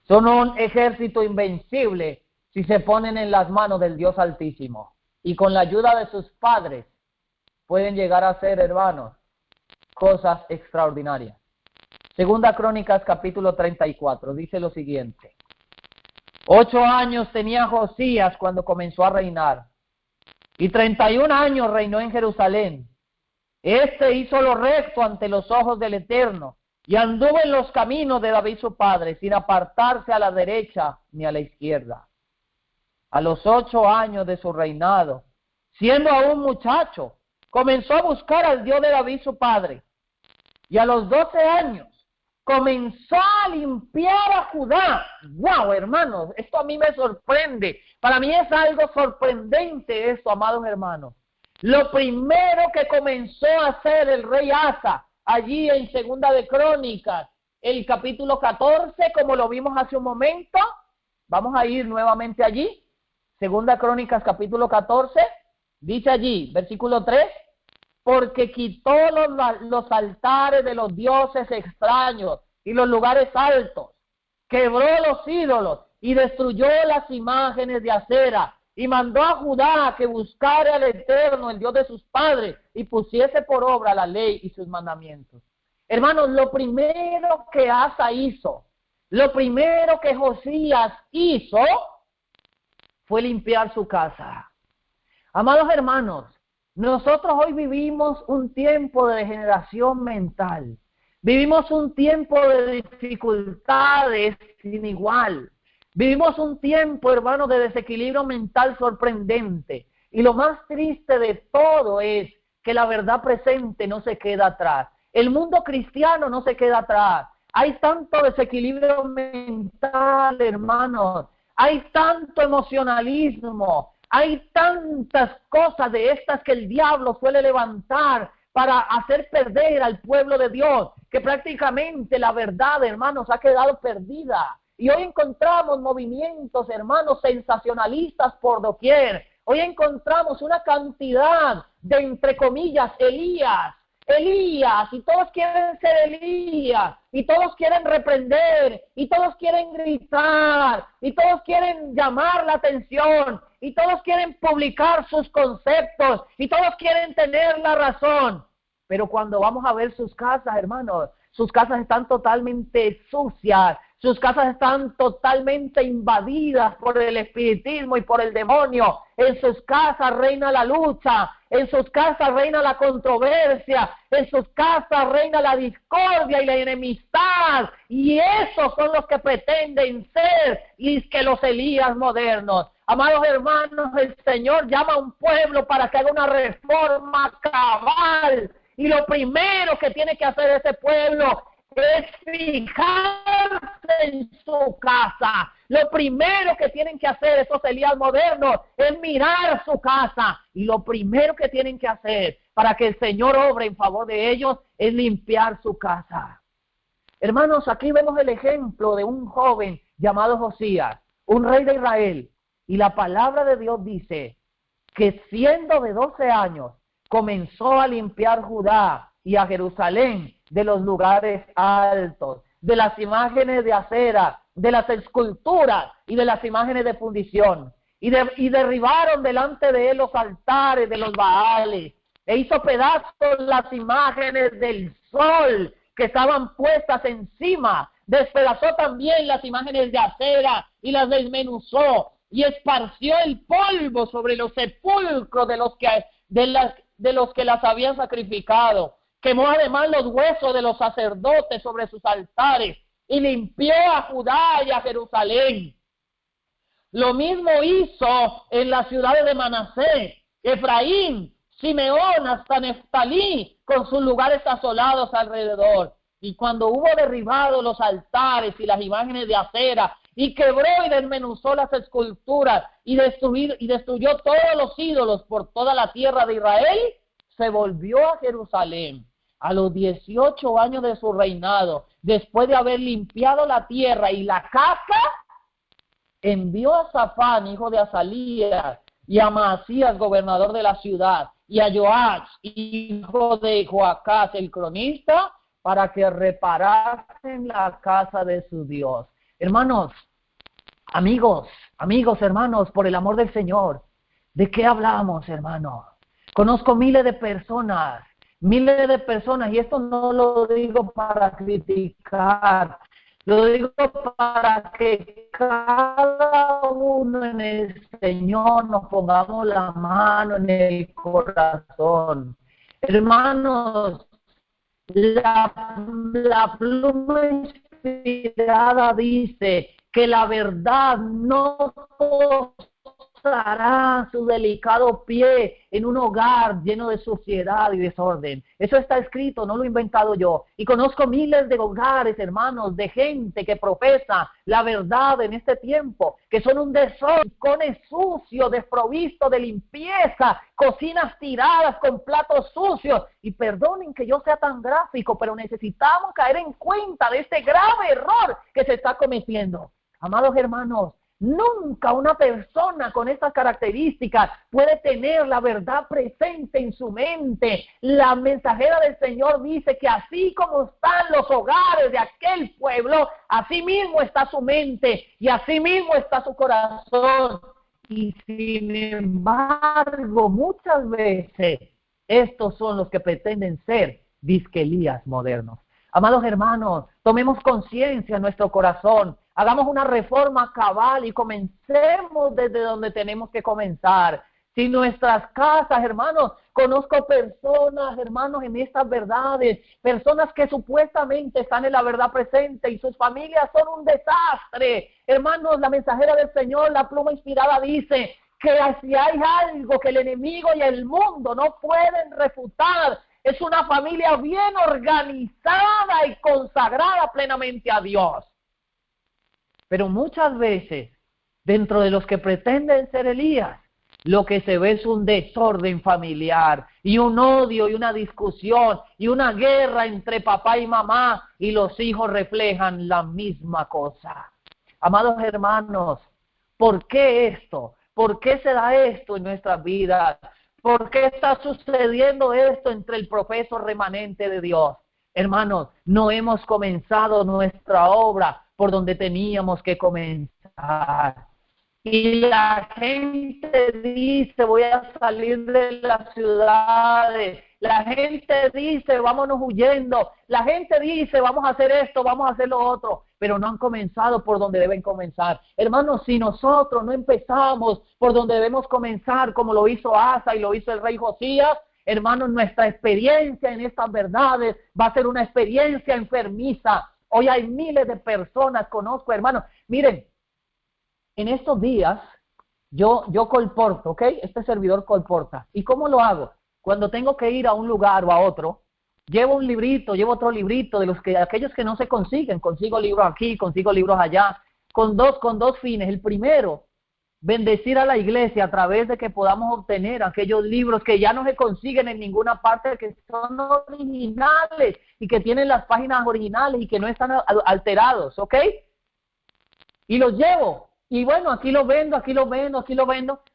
Son un ejército invencible si se ponen en las manos del Dios Altísimo. Y con la ayuda de sus padres pueden llegar a ser, hermanos, cosas extraordinarias. Segunda Crónicas, capítulo 34, dice lo siguiente. 8 años tenía Josías cuando comenzó a reinar, y 31 años reinó en Jerusalén. Este hizo lo recto ante los ojos del Eterno, y anduvo en los caminos de David su padre, sin apartarse a la derecha ni a la izquierda. A los 8 años de su reinado, siendo aún muchacho, comenzó a buscar al Dios de David su padre, y a los 12 años comenzó a limpiar a Judá. ¡Wow, hermanos! Esto a mí me sorprende. Para mí es algo sorprendente esto, amados hermanos. Lo primero que comenzó a hacer el rey Asa, allí en Segunda de Crónicas, el capítulo 14, como lo vimos hace un momento, vamos a ir nuevamente allí. Segunda Crónicas, capítulo 14, dice allí, versículo 3, porque quitó los altares de los dioses extraños y los lugares altos, quebró los ídolos y destruyó las imágenes de acera, y mandó a Judá que buscara al Eterno, el Dios de sus padres, y pusiese por obra la ley y sus mandamientos. Hermanos, lo primero que Asa hizo, lo primero que Josías hizo, fue limpiar su casa. Amados hermanos, nosotros hoy vivimos un tiempo de degeneración mental. Vivimos un tiempo de dificultades sin igual. Vivimos un tiempo, hermanos, de desequilibrio mental sorprendente. Y lo más triste de todo es que la verdad presente no se queda atrás. El mundo cristiano no se queda atrás. Hay tanto desequilibrio mental, hermanos. Hay tanto emocionalismo. Hay tantas cosas de estas que el diablo suele levantar para hacer perder al pueblo de Dios, que prácticamente la verdad, hermanos, ha quedado perdida. Y hoy encontramos movimientos, hermanos, sensacionalistas por doquier. Hoy encontramos una cantidad de, entre comillas, Elías, y todos quieren ser Elías, y todos quieren reprender, y todos quieren gritar, y todos quieren llamar la atención, y todos quieren publicar sus conceptos, y todos quieren tener la razón. Pero cuando vamos a ver sus casas, hermanos, sus casas están totalmente sucias, sus casas están totalmente invadidas por el espiritismo y por el demonio. En sus casas reina la lucha, en sus casas reina la controversia, en sus casas reina la discordia y la enemistad. Y esos son los que pretenden ser y que los Elías modernos. Amados hermanos, el Señor llama a un pueblo para que haga una reforma cabal. Y lo primero que tiene que hacer ese pueblo es fijarse en su casa. Lo primero que tienen que hacer esos Elías modernos es mirar su casa. Y lo primero que tienen que hacer para que el Señor obre en favor de ellos es limpiar su casa. Hermanos, aquí vemos el ejemplo de un joven llamado Josías, un rey de Israel. Y la palabra de Dios dice que siendo de 12 años, comenzó a limpiar Judá y a Jerusalén de los lugares altos, de las imágenes de acera, de las esculturas y de las imágenes de fundición. Y derribaron delante de él los altares de los Baales, e hizo pedazos las imágenes del sol que estaban puestas encima. Despedazó también las imágenes de acera y las desmenuzó, y esparció el polvo sobre los sepulcros de los que las habían sacrificado. Quemó además los huesos de los sacerdotes sobre sus altares y limpió a Judá y a Jerusalén. Lo mismo hizo en las ciudades de Manasés, Efraín, Simeón, hasta Neftalí, con sus lugares asolados alrededor. Y cuando hubo derribado los altares y las imágenes de acera, y quebró y desmenuzó las esculturas, y destruyó todos los ídolos por toda la tierra de Israel, se volvió a Jerusalén a los 18 años de su reinado. Después de haber limpiado la tierra y la casa, envió a Safán, hijo de Azalías, y a Maasías, gobernador de la ciudad, y a Joach, hijo de Joacás, el cronista, para que reparasen la casa de su Dios. Hermanos, amigos, hermanos, por el amor del Señor, ¿de qué hablamos, hermanos? Conozco miles de personas, y esto no lo digo para criticar, lo digo para que cada uno en el Señor nos pongamos la mano en el corazón. Hermanos, la pluma inspirada dice que la verdad no posará su delicado pie en un hogar lleno de suciedad y desorden. Eso está escrito, no lo he inventado yo. Y conozco miles de hogares, hermanos, de gente que profesa la verdad en este tiempo, que son un desorden, cones sucios, desprovisto de limpieza, cocinas tiradas con platos sucios. Y perdonen que yo sea tan gráfico, pero necesitamos caer en cuenta de este grave error que se está cometiendo. Amados hermanos, Nunca una persona con estas características puede tener la verdad presente en su mente. La mensajera del Señor dice que así como están los hogares de aquel pueblo, así mismo está su mente y así mismo está su corazón. Y sin embargo, muchas veces estos son los que pretenden ser disque Elías modernos. Amados hermanos, tomemos conciencia en nuestro corazón, hagamos una reforma cabal y comencemos desde donde tenemos que comenzar. Si nuestras casas, hermanos, conozco personas, hermanos, en estas verdades, personas que supuestamente están en la verdad presente y sus familias son un desastre. Hermanos, la mensajera del Señor, la pluma inspirada, dice que si hay algo que el enemigo y el mundo no pueden refutar, es una familia bien organizada y consagrada plenamente a Dios. Pero muchas veces, dentro de los que pretenden ser Elías, lo que se ve es un desorden familiar y un odio y una discusión y una guerra entre papá y mamá, y los hijos reflejan la misma cosa. Amados hermanos, ¿por qué esto? ¿Por qué se da esto en nuestras vidas? ¿Por qué está sucediendo esto entre el profeso remanente de Dios? Hermanos, no hemos comenzado nuestra obra por donde teníamos que comenzar. Y la gente dice, voy a salir de las ciudades. La gente dice, vámonos huyendo. La gente dice, vamos a hacer esto, vamos a hacer lo otro. Pero no han comenzado por donde deben comenzar. Hermanos, si nosotros no empezamos por donde debemos comenzar, como lo hizo Asa y lo hizo el rey Josías, hermanos, nuestra experiencia en estas verdades va a ser una experiencia enfermiza. Hoy hay miles de personas, conozco, hermanos. Miren, en estos días yo colporto, ¿ok? Este servidor colporta. ¿Y cómo lo hago? Cuando tengo que ir a un lugar o a otro, llevo un librito, llevo otro librito, aquellos que no se consiguen, consigo libros aquí, consigo libros allá, con dos fines. El primero, bendecir a la iglesia a través de que podamos obtener aquellos libros que ya no se consiguen en ninguna parte, que son originales y que tienen las páginas originales y que no están alterados, ¿ok? Y los llevo. Y bueno, aquí lo vendo.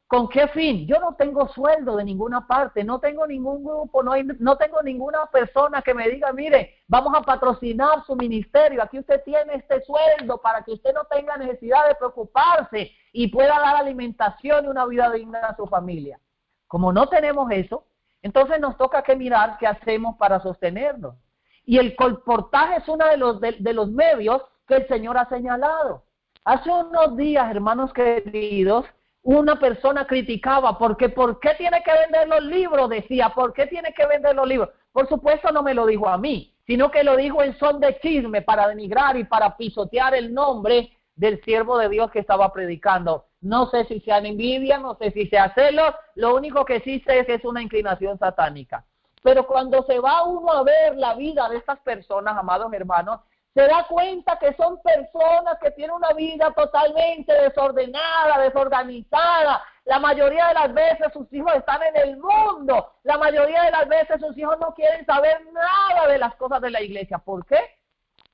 ¿Con qué fin? Yo no tengo sueldo de ninguna parte, no tengo ningún grupo, no tengo ninguna persona que me diga, mire, vamos a patrocinar su ministerio, aquí usted tiene este sueldo para que usted no tenga necesidad de preocuparse y pueda dar alimentación y una vida digna a su familia. Como no tenemos eso, entonces nos toca que mirar qué hacemos para sostenernos. Y el colportaje es uno de los medios que el Señor ha señalado. Hace unos días, hermanos queridos, una persona criticaba porque ¿por qué tiene que vender los libros? Decía, ¿por qué tiene que vender los libros? Por supuesto no me lo dijo a mí, sino que lo dijo en son de chisme para denigrar y para pisotear el nombre del siervo de Dios que estaba predicando. No sé si sea envidia, no sé si sea celos, lo único que sí sé es que es una inclinación satánica. Pero cuando se va uno a ver la vida de estas personas, amados hermanos, se da cuenta que son personas que tienen una vida totalmente desordenada, desorganizada. La mayoría de las veces sus hijos están en el mundo. La mayoría de las veces sus hijos no quieren saber nada de las cosas de la iglesia. ¿Por qué?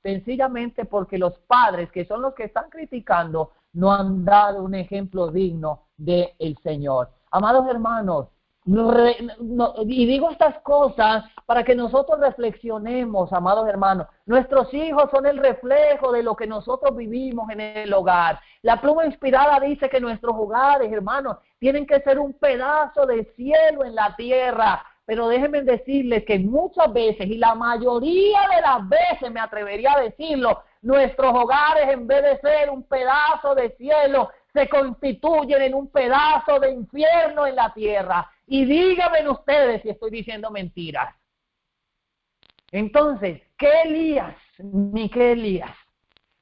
Sencillamente porque los padres, que son los que están criticando, no han dado un ejemplo digno del Señor. Amados hermanos, y digo estas cosas para que nosotros reflexionemos, amados hermanos. Nuestros hijos son el reflejo de lo que nosotros vivimos en el hogar. La pluma inspirada dice que nuestros hogares, hermanos, tienen que ser un pedazo de cielo en la tierra. Pero déjenme decirles que muchas veces, y la mayoría de las veces me atrevería a decirlo, nuestros hogares, en vez de ser un pedazo de cielo, se constituyen en un pedazo de infierno en la tierra. Y díganme ustedes si estoy diciendo mentiras. Entonces, ¿qué Elías ni qué Elías?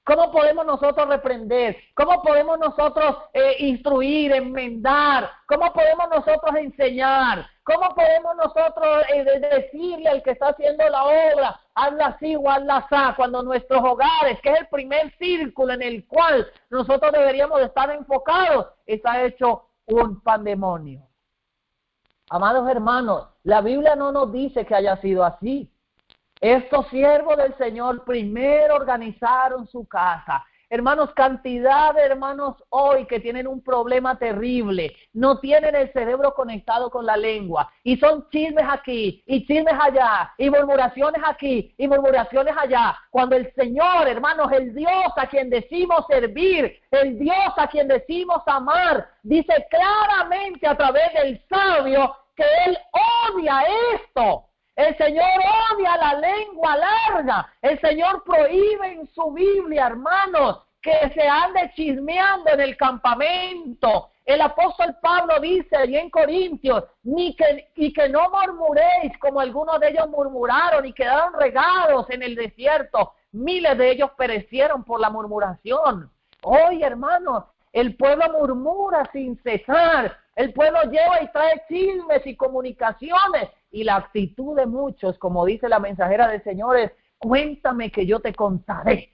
¿Cómo podemos nosotros reprender? ¿Cómo podemos nosotros instruir, enmendar? ¿Cómo podemos nosotros enseñar? ¿Cómo podemos nosotros decirle al que está haciendo la obra, hazla así o hazla así, cuando nuestros hogares, que es el primer círculo en el cual nosotros deberíamos estar enfocados, está hecho un pandemonio? Amados hermanos, la Biblia no nos dice que haya sido así. Estos siervos del Señor primero organizaron su casa. Hermanos, cantidad de hermanos hoy que tienen un problema terrible, no tienen el cerebro conectado con la lengua, y son chismes aquí, y chismes allá, y murmuraciones aquí, y murmuraciones allá, cuando el Señor, hermanos, el Dios a quien decimos servir, el Dios a quien decimos amar, dice claramente a través del sabio que Él odia esto. El Señor odia la lengua larga. El Señor prohíbe en su Biblia, hermanos, que se ande chismeando en el campamento. El apóstol Pablo dice allí en Corintios, que no murmuréis como algunos de ellos murmuraron y quedaron regados en el desierto. Miles de ellos perecieron por la murmuración. Hoy, hermanos, el pueblo murmura sin cesar. El pueblo lleva y trae chismes y comunicaciones. Y la actitud de muchos, como dice la mensajera del Señor, es: cuéntame que yo te contaré.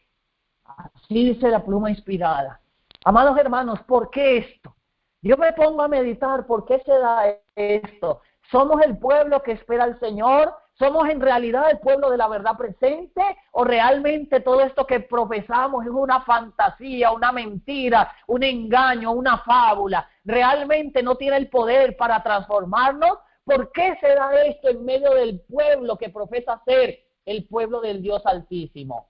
Así dice la pluma inspirada. Amados hermanos, ¿por qué esto? Yo me pongo a meditar, ¿por qué se da esto? ¿Somos el pueblo que espera al Señor? ¿Somos en realidad el pueblo de la verdad presente? ¿O realmente todo esto que profesamos es una fantasía, una mentira, un engaño, una fábula? ¿Realmente no tiene el poder para transformarnos? ¿Por qué se da esto en medio del pueblo que profesa ser el pueblo del Dios Altísimo?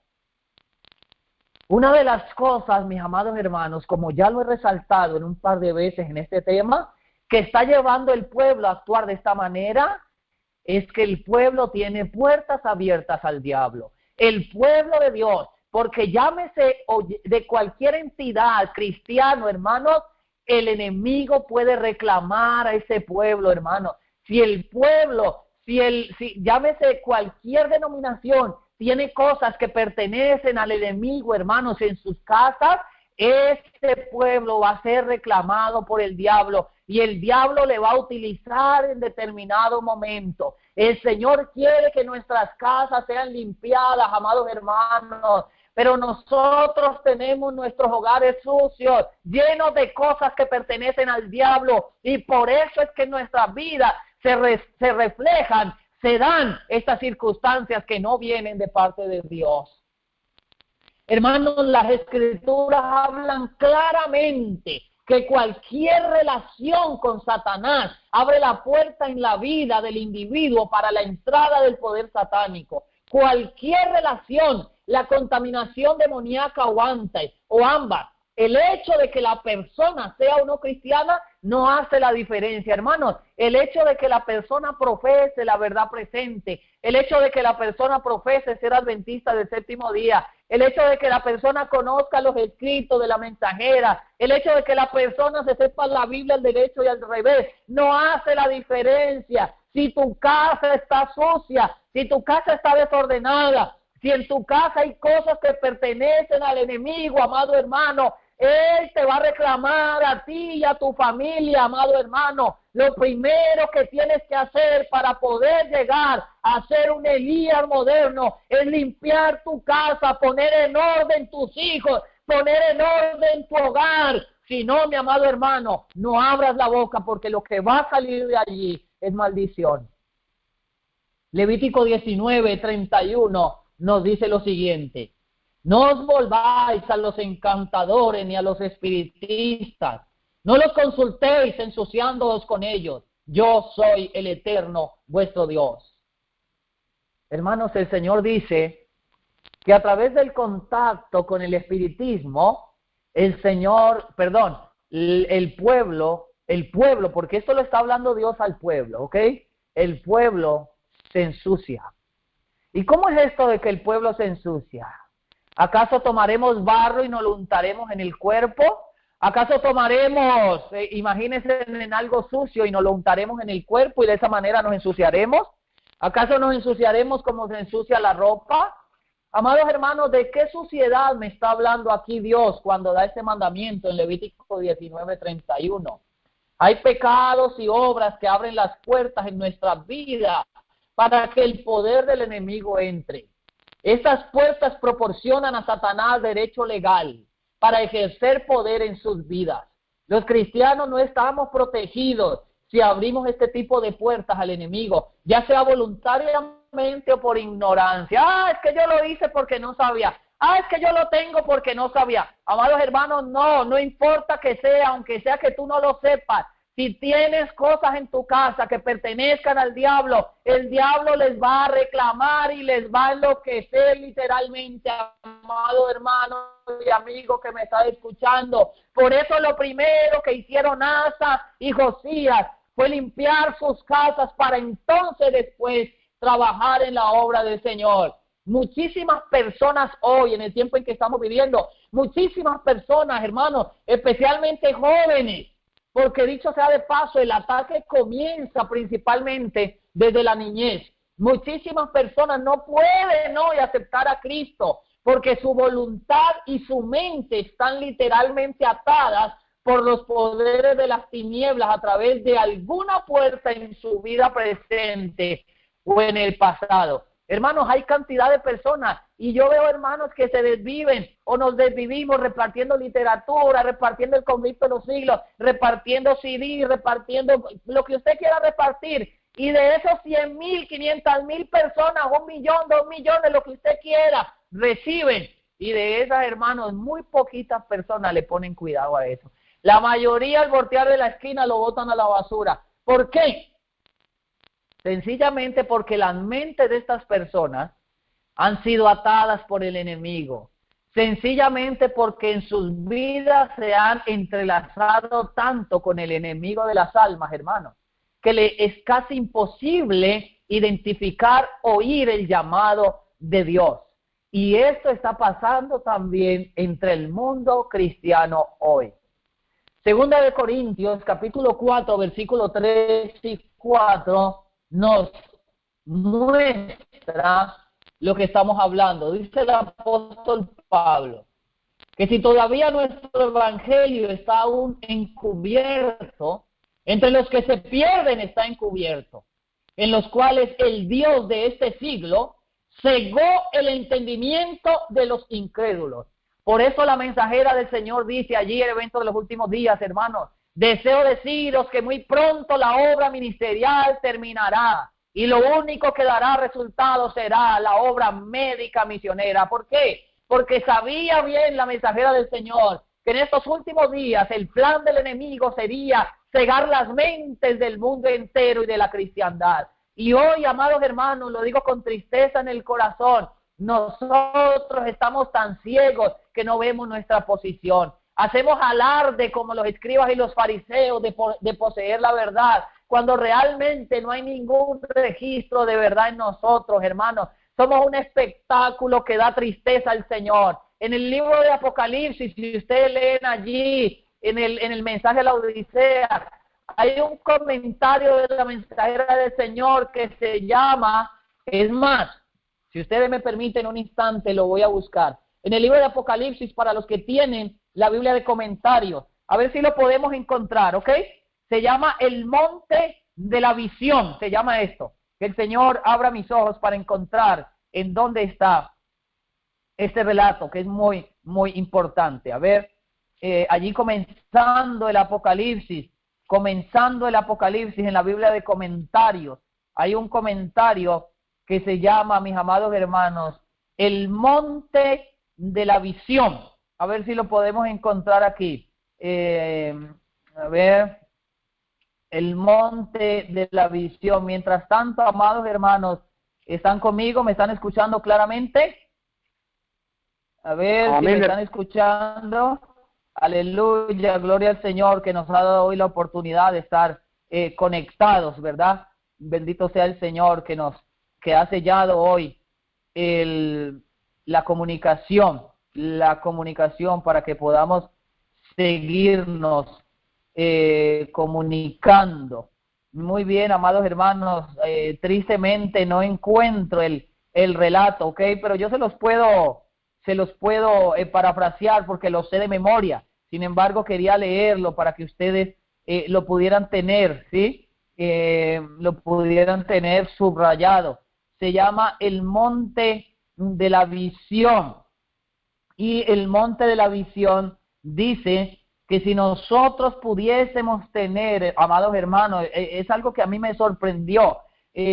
Una de las cosas, mis amados hermanos, como ya lo he resaltado en un par de veces en este tema, que está llevando el pueblo a actuar de esta manera, es que el pueblo tiene puertas abiertas al diablo. El pueblo de Dios, porque llámese de cualquier entidad cristiano, hermanos, el enemigo puede reclamar a ese pueblo, hermanos. Si el pueblo, llámese cualquier denominación, tiene cosas que pertenecen al enemigo, hermanos, en sus casas, este pueblo va a ser reclamado por el diablo y el diablo le va a utilizar en determinado momento. El Señor quiere que nuestras casas sean limpiadas, amados hermanos, pero nosotros tenemos nuestros hogares sucios, llenos de cosas que pertenecen al diablo, y por eso es que en nuestras vidas se reflejan, se dan estas circunstancias que no vienen de parte de Dios. Hermanos, las Escrituras hablan claramente que cualquier relación con Satanás abre la puerta en la vida del individuo para la entrada del poder satánico. Cualquier relación, la contaminación demoníaca o ambas, el hecho de que la persona sea o no cristiana no hace la diferencia, hermanos. El hecho de que la persona profese la verdad presente, el hecho de que la persona profese ser adventista del séptimo día, el hecho de que la persona conozca los escritos de la mensajera, el hecho de que la persona se sepa la Biblia al derecho y al revés, no hace la diferencia. Si tu casa está sucia, si tu casa está desordenada, si en tu casa hay cosas que pertenecen al enemigo, amado hermano, él te va a reclamar a ti y a tu familia, amado hermano. Lo primero que tienes que hacer para poder llegar a ser un Elías moderno es limpiar tu casa, poner en orden tus hijos, poner en orden tu hogar. Si no, mi amado hermano, no abras la boca, porque lo que va a salir de allí es maldición. Levítico 19:31 nos dice lo siguiente: no os volváis a los encantadores ni a los espiritistas, no los consultéis ensuciándoos con ellos. Yo soy el Eterno, vuestro Dios. Hermanos, el Señor dice que a través del contacto con el espiritismo, el pueblo, porque esto lo está hablando Dios al pueblo, ¿ok? El pueblo se ensucia. ¿Y cómo es esto de que el pueblo se ensucia? ¿Acaso tomaremos barro y nos lo untaremos en el cuerpo? ¿Acaso tomaremos, imagínense, en algo sucio y nos lo untaremos en el cuerpo y de esa manera nos ensuciaremos? ¿Acaso nos ensuciaremos como se ensucia la ropa? Amados hermanos, ¿de qué suciedad me está hablando aquí Dios cuando da este mandamiento en Levítico 19:31? Hay pecados y obras que abren las puertas en nuestras vidas para que el poder del enemigo entre. Estas puertas proporcionan a Satanás derecho legal para ejercer poder en sus vidas. Los cristianos no estamos protegidos si abrimos este tipo de puertas al enemigo, ya sea voluntariamente o por ignorancia. Es que yo lo hice porque no sabía. Es que yo lo tengo porque no sabía. Amados hermanos, no importa que sea, aunque sea que tú no lo sepas. Si tienes cosas en tu casa que pertenezcan al diablo, el diablo les va a reclamar y les va a enloquecer literalmente, amado hermano y amigo que me está escuchando. Por eso lo primero que hicieron Asa y Josías fue limpiar sus casas para entonces después trabajar en la obra del Señor. Muchísimas personas hoy, en el tiempo en que estamos viviendo, muchísimas personas, hermanos, especialmente jóvenes, porque dicho sea de paso, el ataque comienza principalmente desde la niñez. Muchísimas personas no pueden hoy aceptar a Cristo porque su voluntad y su mente están literalmente atadas por los poderes de las tinieblas a través de alguna puerta en su vida presente o en el pasado. Hermanos, hay cantidad de personas y yo veo hermanos que se desviven o nos desvivimos repartiendo literatura, repartiendo el conflicto de los siglos, repartiendo CD, repartiendo lo que usted quiera repartir. Y de esos 100,000, 500,000 personas, 1,000,000, 2,000,000, lo que usted quiera, reciben. Y de esas, hermanos, muy poquitas personas le ponen cuidado a eso. La mayoría al voltear de la esquina lo botan a la basura. ¿Por qué? Sencillamente porque las mentes de estas personas han sido atadas por el enemigo. Sencillamente porque en sus vidas se han entrelazado tanto con el enemigo de las almas, hermanos, que le es casi imposible identificar, oír el llamado de Dios. Y esto está pasando también entre el mundo cristiano hoy. Segunda de Corintios, capítulo 4, versículo 3 y 4, nos muestra lo que estamos hablando. Dice el apóstol Pablo que si todavía nuestro evangelio está aún encubierto, entre los que se pierden está encubierto, en los cuales el Dios de este siglo cegó el entendimiento de los incrédulos. Por eso la mensajera del Señor dice allí en el evento de los últimos días, hermanos: deseo deciros que muy pronto la obra ministerial terminará y lo único que dará resultado será la obra médica misionera. ¿Por qué? Porque sabía bien la mensajera del Señor que en estos últimos días el plan del enemigo sería cegar las mentes del mundo entero y de la cristiandad. Y hoy, amados hermanos, lo digo con tristeza en el corazón, nosotros estamos tan ciegos que no vemos nuestra posición. Hacemos alarde como los escribas y los fariseos de poseer la verdad, cuando realmente no hay ningún registro de verdad en nosotros, hermanos. Somos un espectáculo que da tristeza al Señor. En el libro de Apocalipsis, si ustedes leen allí, en el mensaje de la Odisea, hay un comentario de la mensajera del Señor que se llama, es más, si ustedes me permiten un instante, lo voy a buscar. En el libro de Apocalipsis, para los que tienen la Biblia de comentarios, a ver si lo podemos encontrar, ¿ok? Se llama el monte de la visión, se llama esto. Que el Señor abra mis ojos para encontrar en dónde está este relato, que es muy, muy importante. A ver, allí comenzando el Apocalipsis en la Biblia de comentarios, hay un comentario que se llama, mis amados hermanos, el monte de la visión. A ver si lo podemos encontrar aquí. A ver, el monte de la visión. Mientras tanto, amados hermanos, ¿están conmigo? ¿Me están escuchando claramente? A ver, si me están escuchando. Aleluya, gloria al Señor que nos ha dado hoy la oportunidad de estar conectados, ¿verdad? Bendito sea el Señor que ha sellado hoy la comunicación para que podamos seguirnos comunicando. Muy bien, amados hermanos, tristemente no encuentro el relato, ¿ok? Pero yo se los puedo parafrasear porque lo sé de memoria. Sin embargo, quería leerlo para que ustedes lo pudieran tener, ¿sí? Lo pudieran tener subrayado. Se llama el monte de la visión. Y el monte de la visión dice que si nosotros pudiésemos tener, amados hermanos, es algo que a mí me sorprendió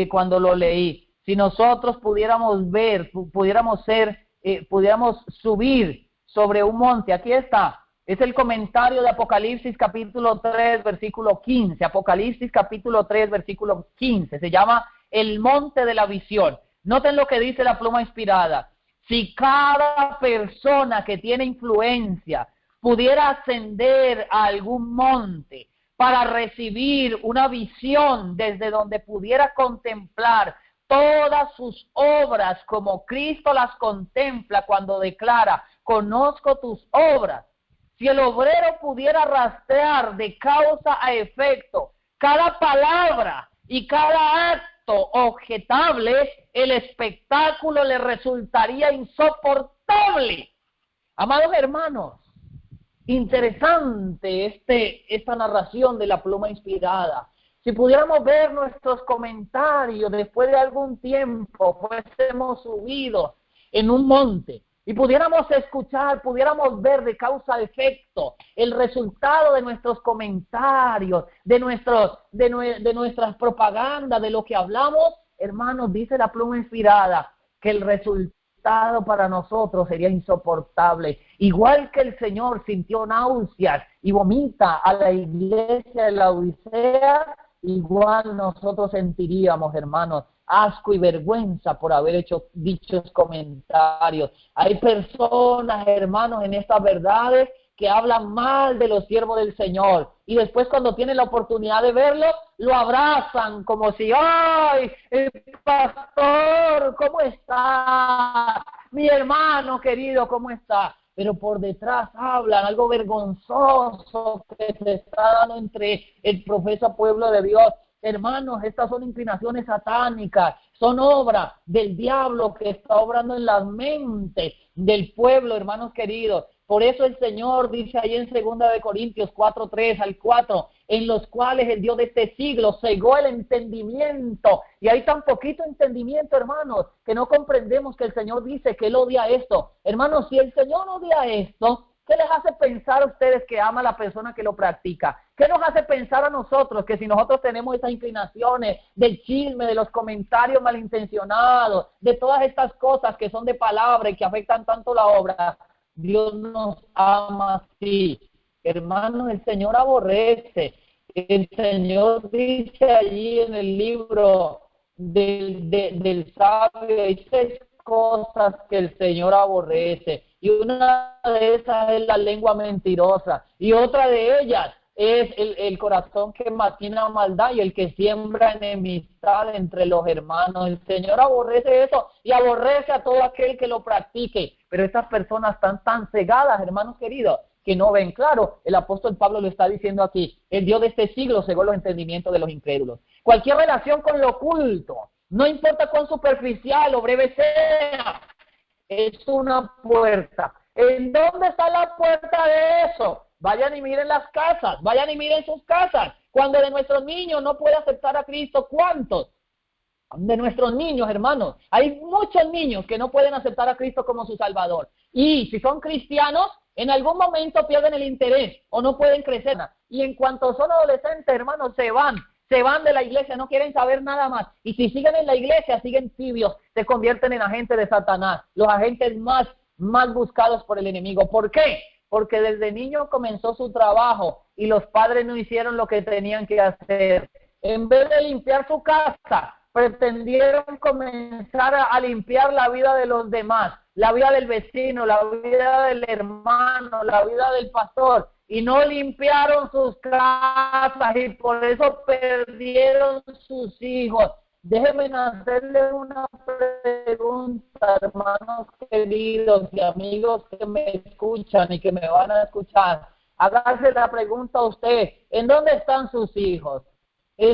cuando lo leí. Si nosotros pudiéramos ver, pudiéramos ser pudiéramos subir sobre un monte. Aquí está. Es el comentario de Apocalipsis capítulo 3, versículo 15. Apocalipsis capítulo 3, versículo 15. Se llama el monte de la visión. Noten lo que dice la pluma inspirada. Si cada persona que tiene influencia pudiera ascender a algún monte para recibir una visión desde donde pudiera contemplar todas sus obras como Cristo las contempla cuando declara, conozco tus obras. Si el obrero pudiera rastrear de causa a efecto cada palabra y cada acto objetable, el espectáculo le resultaría insoportable. Amados hermanos, interesante esta narración de la pluma inspirada. Si pudiéramos ver nuestros comentarios después de algún tiempo, fuésemos subidos en un monte y pudiéramos escuchar, pudiéramos ver de causa a efecto el resultado de nuestros comentarios, de nuestras propagandas, de lo que hablamos, hermanos, dice la pluma inspirada, que el resultado para nosotros sería insoportable. Igual que el Señor sintió náuseas y vomita a la iglesia de la Odisea, igual nosotros sentiríamos, hermanos, asco y vergüenza por haber hecho dichos comentarios. Hay personas, hermanos, en estas verdades que hablan mal de los siervos del Señor y después cuando tienen la oportunidad de verlo, lo abrazan como si, ¡ay, el pastor, ¿cómo está? Mi hermano querido, ¿cómo está? Pero por detrás hablan algo vergonzoso que se está dando entre el profesa pueblo de Dios. Hermanos, estas son inclinaciones satánicas, son obra del diablo que está obrando en las mentes del pueblo, hermanos queridos. Por eso el Señor dice ahí en 2 Corintios 4, 3 al 4, en los cuales el Dios de este siglo cegó el entendimiento. Y hay tan poquito entendimiento, hermanos, que no comprendemos que el Señor dice que Él odia esto. Hermanos, si el Señor odia esto, ¿qué les hace pensar a ustedes que ama a la persona que lo practica? ¿Qué nos hace pensar a nosotros que si nosotros tenemos esas inclinaciones del chisme, de los comentarios malintencionados, de todas estas cosas que son de palabra y que afectan tanto la obra, Dios nos ama así? Hermanos, el Señor aborrece. El Señor dice allí en el libro del sabio, hay 6 cosas que el Señor aborrece. Y una de esas es la lengua mentirosa. Y otra de ellas es el corazón que maquina maldad y el que siembra enemistad entre los hermanos. El Señor aborrece eso y aborrece a todo aquel que lo practique. Pero estas personas están tan cegadas, hermanos queridos, que no ven claro. El apóstol Pablo lo está diciendo aquí. El Dios de este siglo cegó los entendimientos de los incrédulos. Cualquier relación con lo oculto, no importa cuán superficial o breve sea, es una puerta. ¿En dónde está la puerta de eso? Vayan y miren las casas, vayan y miren sus casas. Cuando de nuestros niños no puede aceptar a Cristo, ¿cuántos? De nuestros niños, hermanos. Hay muchos niños que no pueden aceptar a Cristo como su Salvador. Y si son cristianos, en algún momento pierden el interés o no pueden crecer. Y en cuanto son adolescentes, hermanos, se van de la iglesia, no quieren saber nada más. Y si siguen en la iglesia, siguen tibios, se convierten en agentes de Satanás, los agentes más buscados por el enemigo. ¿Por qué? Porque desde niño comenzó su trabajo y los padres no hicieron lo que tenían que hacer. En vez de limpiar su casa, pretendieron comenzar a limpiar la vida de los demás, la vida del vecino, la vida del hermano, la vida del pastor, y no limpiaron sus casas y por eso perdieron sus hijos. Déjenme hacerle una pregunta, hermanos queridos y amigos que me escuchan y que me van a escuchar. Hágase la pregunta a usted, ¿en dónde están sus hijos?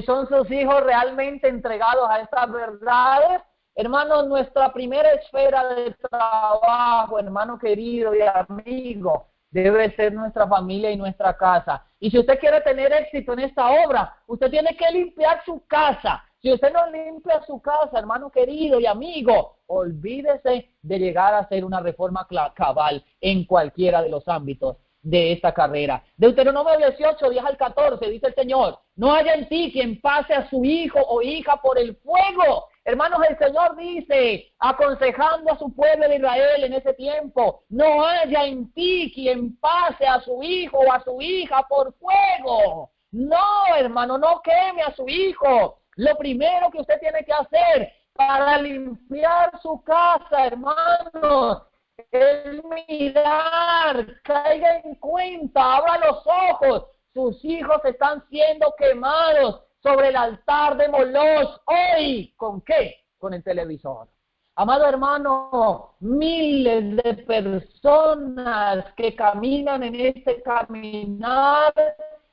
¿Son sus hijos realmente entregados a estas verdades? Hermanos, nuestra primera esfera de trabajo, hermano querido y amigo, debe ser nuestra familia y nuestra casa. Y si usted quiere tener éxito en esta obra, usted tiene que limpiar su casa. Si usted no limpia su casa, hermano querido y amigo, olvídese de llegar a hacer una reforma cabal en cualquiera de los ámbitos de esta carrera. Deuteronomio 18, 10 al 14, dice el Señor, no haya en ti quien pase a su hijo o hija por el fuego. Hermanos, el Señor dice, aconsejando a su pueblo de Israel en ese tiempo, no haya en ti quien pase a su hijo o a su hija por fuego. No, hermano, no queme a su hijo. Lo primero que usted tiene que hacer para limpiar su casa, hermanos, es mirar, caiga en cuenta, abra los ojos. Sus hijos están siendo quemados sobre el altar de Moloch hoy. ¿Con qué? Con el televisor. Amado hermano, miles de personas que caminan en este caminar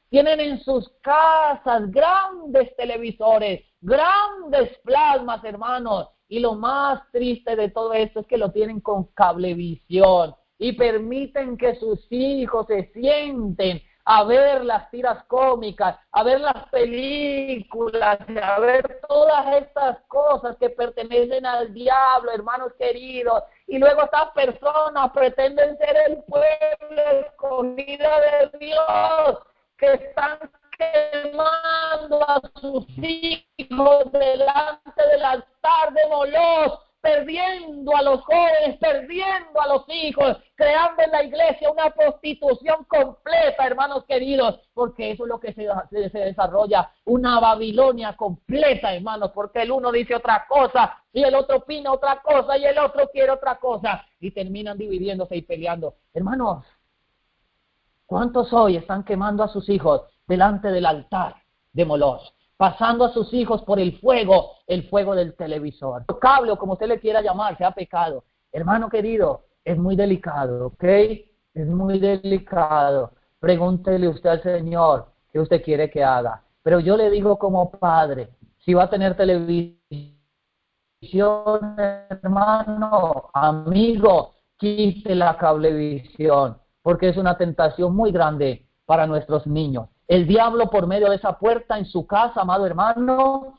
tienen en sus casas grandes televisores, grandes plasmas, hermanos. Y lo más triste de todo esto es que lo tienen con cablevisión y permiten que sus hijos se sienten a ver las tiras cómicas, a ver las películas, a ver todas estas cosas que pertenecen al diablo, hermanos queridos. Y luego estas personas pretenden ser el pueblo escogido de Dios, que están quemando a sus hijos delante del altar de Moloch, perdiendo a los jóvenes, perdiendo a los hijos, creando en la iglesia una prostitución completa, hermanos queridos, porque eso es lo que se desarrolla, una Babilonia completa, hermanos, porque el uno dice otra cosa, y el otro opina otra cosa, y el otro quiere otra cosa, y terminan dividiéndose y peleando. Hermanos, ¿cuántos hoy están quemando a sus hijos delante del altar de Moloch? Pasando a sus hijos por el fuego del televisor, cable o como usted le quiera llamar, sea pecado. Hermano querido, es muy delicado, ¿ok? Es muy delicado. Pregúntele usted al Señor qué usted quiere que haga. Pero yo le digo como padre, si va a tener televisión, hermano, amigo, quite la cablevisión, porque es una tentación muy grande para nuestros niños. El diablo por medio de esa puerta en su casa, amado hermano,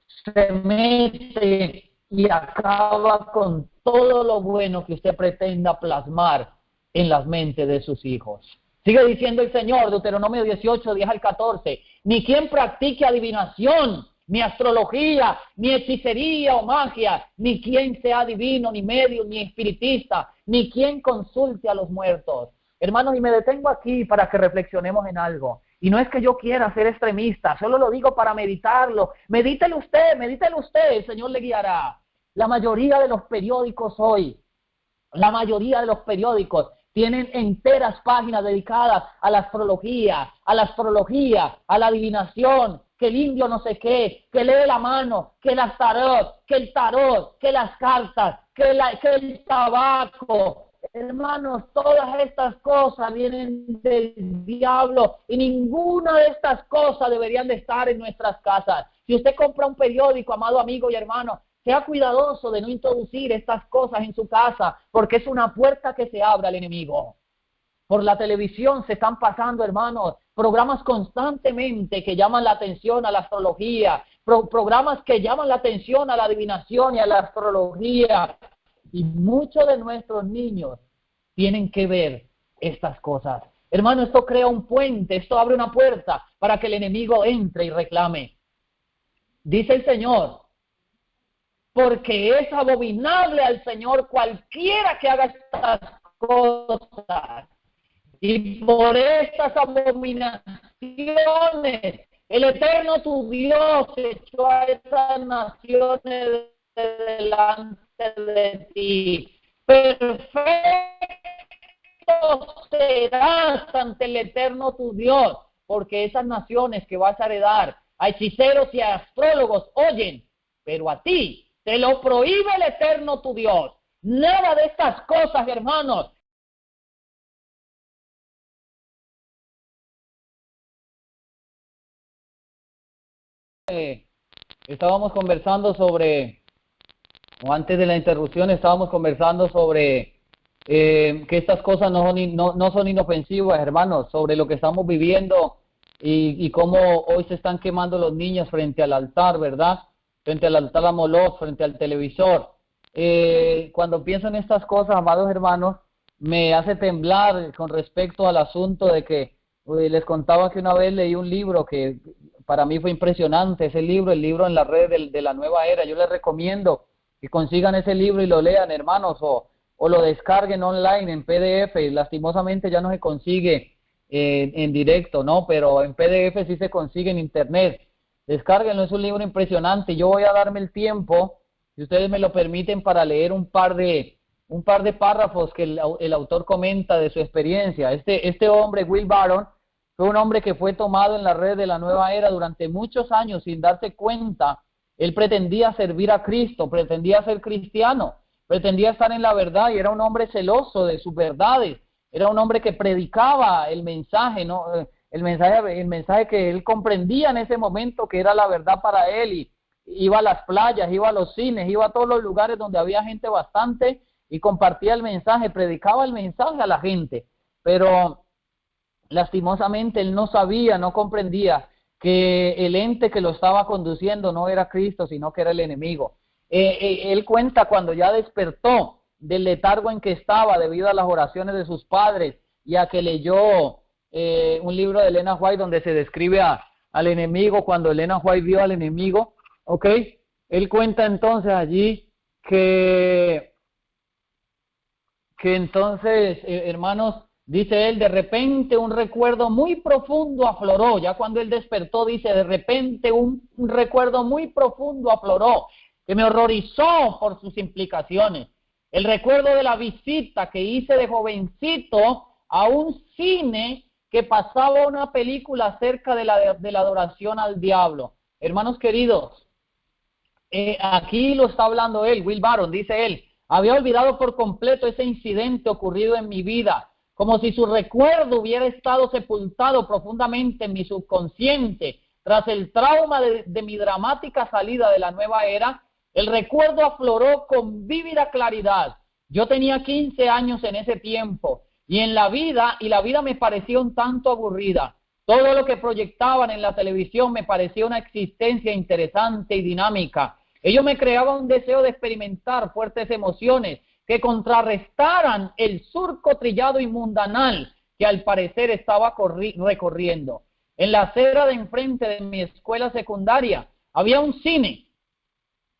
se mete y acaba con todo lo bueno que usted pretenda plasmar en las mentes de sus hijos. Sigue diciendo el Señor, Deuteronomio 18, 10 al 14, ni quien practique adivinación, ni astrología, ni hechicería o magia, ni quien sea adivino, ni medio, ni espiritista, ni quien consulte a los muertos. Hermanos, y me detengo aquí para que reflexionemos en algo. Y no es que yo quiera ser extremista, solo lo digo para meditarlo. Medítelo usted, el Señor le guiará. La mayoría de los periódicos hoy, tienen enteras páginas dedicadas a la astrología, a la adivinación, que el indio no sé qué, que lee la mano, que el tarot, que las cartas, que el tabaco. Hermanos, todas estas cosas vienen del diablo y ninguna de estas cosas deberían de estar en nuestras casas. Si usted compra un periódico, amado amigo y hermano, sea cuidadoso de no introducir estas cosas en su casa, porque es una puerta que se abre al enemigo. Por la televisión se están pasando, hermanos, programas constantemente que llaman la atención a la astrología, programas que llaman la atención a la adivinación y a la astrología. Y muchos de nuestros niños tienen que ver estas cosas. Hermano, esto crea un puente, esto abre una puerta para que el enemigo entre y reclame. Dice el Señor, porque es abominable al Señor cualquiera que haga estas cosas. Y por estas abominaciones, el Eterno tu Dios echó a esas naciones delante de ti. Perfecto serás ante el Eterno tu Dios, porque esas naciones que vas a heredar a hechiceros y a astrólogos oyen, pero a ti te lo prohíbe el Eterno tu Dios. Nada de estas cosas, hermanos. Estábamos conversando sobre, o antes de la interrupción, estábamos conversando sobre que estas cosas no son inofensivas, hermanos, sobre lo que estamos viviendo y cómo hoy se están quemando los niños frente al altar, ¿verdad? Frente al altar a Moloch, frente al televisor. Cuando pienso en estas cosas, amados hermanos, me hace temblar con respecto al asunto de que les contaba que una vez leí un libro que para mí fue impresionante ese libro, el libro En la red de la nueva era. Yo les recomiendo que consigan ese libro y lo lean, hermanos, o lo descarguen online en PDF. Lastimosamente ya no se consigue en directo, ¿no? Pero en PDF sí se consigue en internet. Descárguenlo, es un libro impresionante. Yo voy a darme el tiempo, si ustedes me lo permiten, para leer un par de párrafos que el autor comenta de su experiencia. Este hombre, Will Barron, fue un hombre que fue tomado en la red de la nueva era durante muchos años sin darse cuenta. Él pretendía servir a Cristo, pretendía ser cristiano, pretendía estar en la verdad y era un hombre celoso de sus verdades. Era un hombre que predicaba el mensaje, ¿no? El mensaje que él comprendía en ese momento que era la verdad para él, y iba a las playas, iba a los cines, iba a todos los lugares donde había gente bastante y compartía el mensaje, predicaba el mensaje a la gente, pero lastimosamente él no sabía, no comprendía que el ente que lo estaba conduciendo no era Cristo, sino que era el enemigo. Él cuenta cuando ya despertó del letargo en que estaba debido a las oraciones de sus padres y a que leyó un libro de Elena White donde se describe al enemigo, cuando Elena White vio al enemigo, ¿ok? Él cuenta entonces allí que entonces, hermanos, dice él, de repente un recuerdo muy profundo afloró. Ya cuando él despertó, dice, de repente un recuerdo muy profundo afloró, que me horrorizó por sus implicaciones. El recuerdo de la visita que hice de jovencito a un cine que pasaba una película acerca de la adoración al diablo. Hermanos queridos, aquí lo está hablando él, Will Barron, dice él, había olvidado por completo ese incidente ocurrido en mi vida, como si su recuerdo hubiera estado sepultado profundamente en mi subconsciente. Tras el trauma de mi dramática salida de la nueva era, el recuerdo afloró con vívida claridad. Yo tenía 15 años en ese tiempo, y la vida me parecía un tanto aburrida. Todo lo que proyectaban en la televisión me parecía una existencia interesante y dinámica. Ello me creaba un deseo de experimentar fuertes emociones que contrarrestaran el surco trillado y mundanal que al parecer estaba recorriendo. En la acera de enfrente de mi escuela secundaria había un cine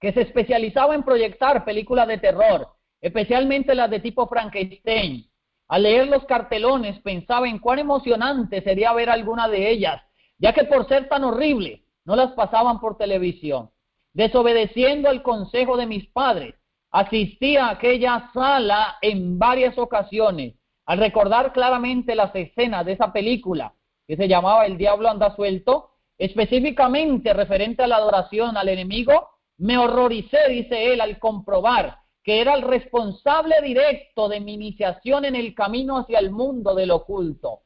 que se especializaba en proyectar películas de terror, especialmente las de tipo Frankenstein. Al leer los cartelones pensaba en cuán emocionante sería ver alguna de ellas, ya que por ser tan horribles no las pasaban por televisión. Desobedeciendo el consejo de mis padres, asistí a aquella sala en varias ocasiones. Al recordar claramente las escenas de esa película, que se llamaba El Diablo Anda Suelto, específicamente referente a la adoración al enemigo, me horroricé, dice él, al comprobar que era el responsable directo de mi iniciación en el camino hacia el mundo del oculto.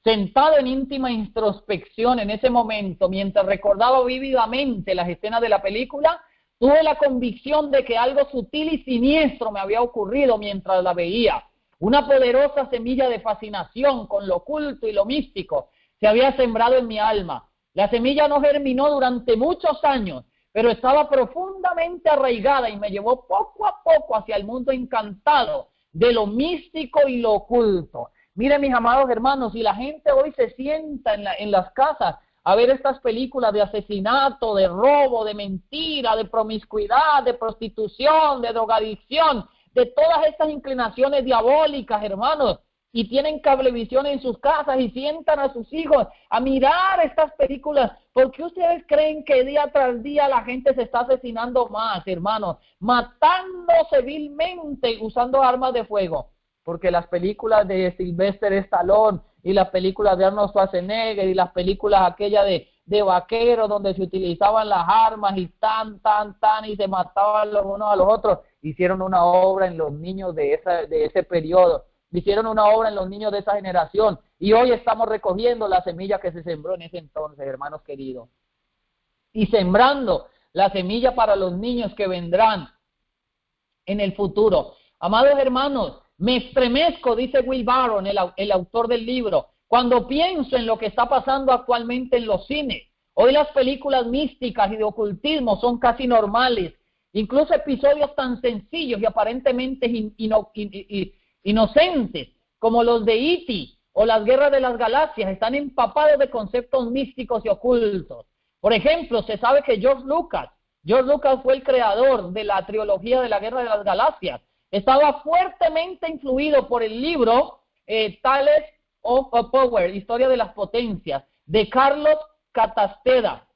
Sentado en íntima introspección en ese momento, mientras recordaba vívidamente las escenas de la película, tuve la convicción de que algo sutil y siniestro me había ocurrido mientras la veía. Una poderosa semilla de fascinación con lo oculto y lo místico se había sembrado en mi alma. La semilla no germinó durante muchos años, pero estaba profundamente arraigada y me llevó poco a poco hacia el mundo encantado de lo místico y lo oculto. Miren, mis amados hermanos, si la gente hoy se sienta en las casas a ver estas películas de asesinato, de robo, de mentira, de promiscuidad, de prostitución, de drogadicción, de todas estas inclinaciones diabólicas, hermanos, y tienen cablevisión en sus casas y sientan a sus hijos a mirar estas películas, ¿por qué ustedes creen que día tras día la gente se está asesinando más, hermanos? Matándose vilmente usando armas de fuego. Porque las películas de Sylvester Stallone y las películas de Arnold Schwarzenegger y las películas aquellas de vaqueros donde se utilizaban las armas y y se mataban los unos a los otros, hicieron una obra en los niños de ese periodo, hicieron una obra en los niños de esa generación, y hoy estamos recogiendo la semilla que se sembró en ese entonces, hermanos queridos, y sembrando la semilla para los niños que vendrán en el futuro. Amados hermanos, me estremezco, dice Will Barron, el autor del libro, cuando pienso en lo que está pasando actualmente en los cines. Hoy las películas místicas y de ocultismo son casi normales. Incluso episodios tan sencillos y aparentemente inocentes como los de E.T. o las Guerras de las Galaxias están empapados de conceptos místicos y ocultos. Por ejemplo, se sabe que George Lucas fue el creador de la trilogía de la Guerra de las Galaxias. Estaba fuertemente influido por el libro Tales of Power, Historia de las Potencias, de Carlos Catasteda.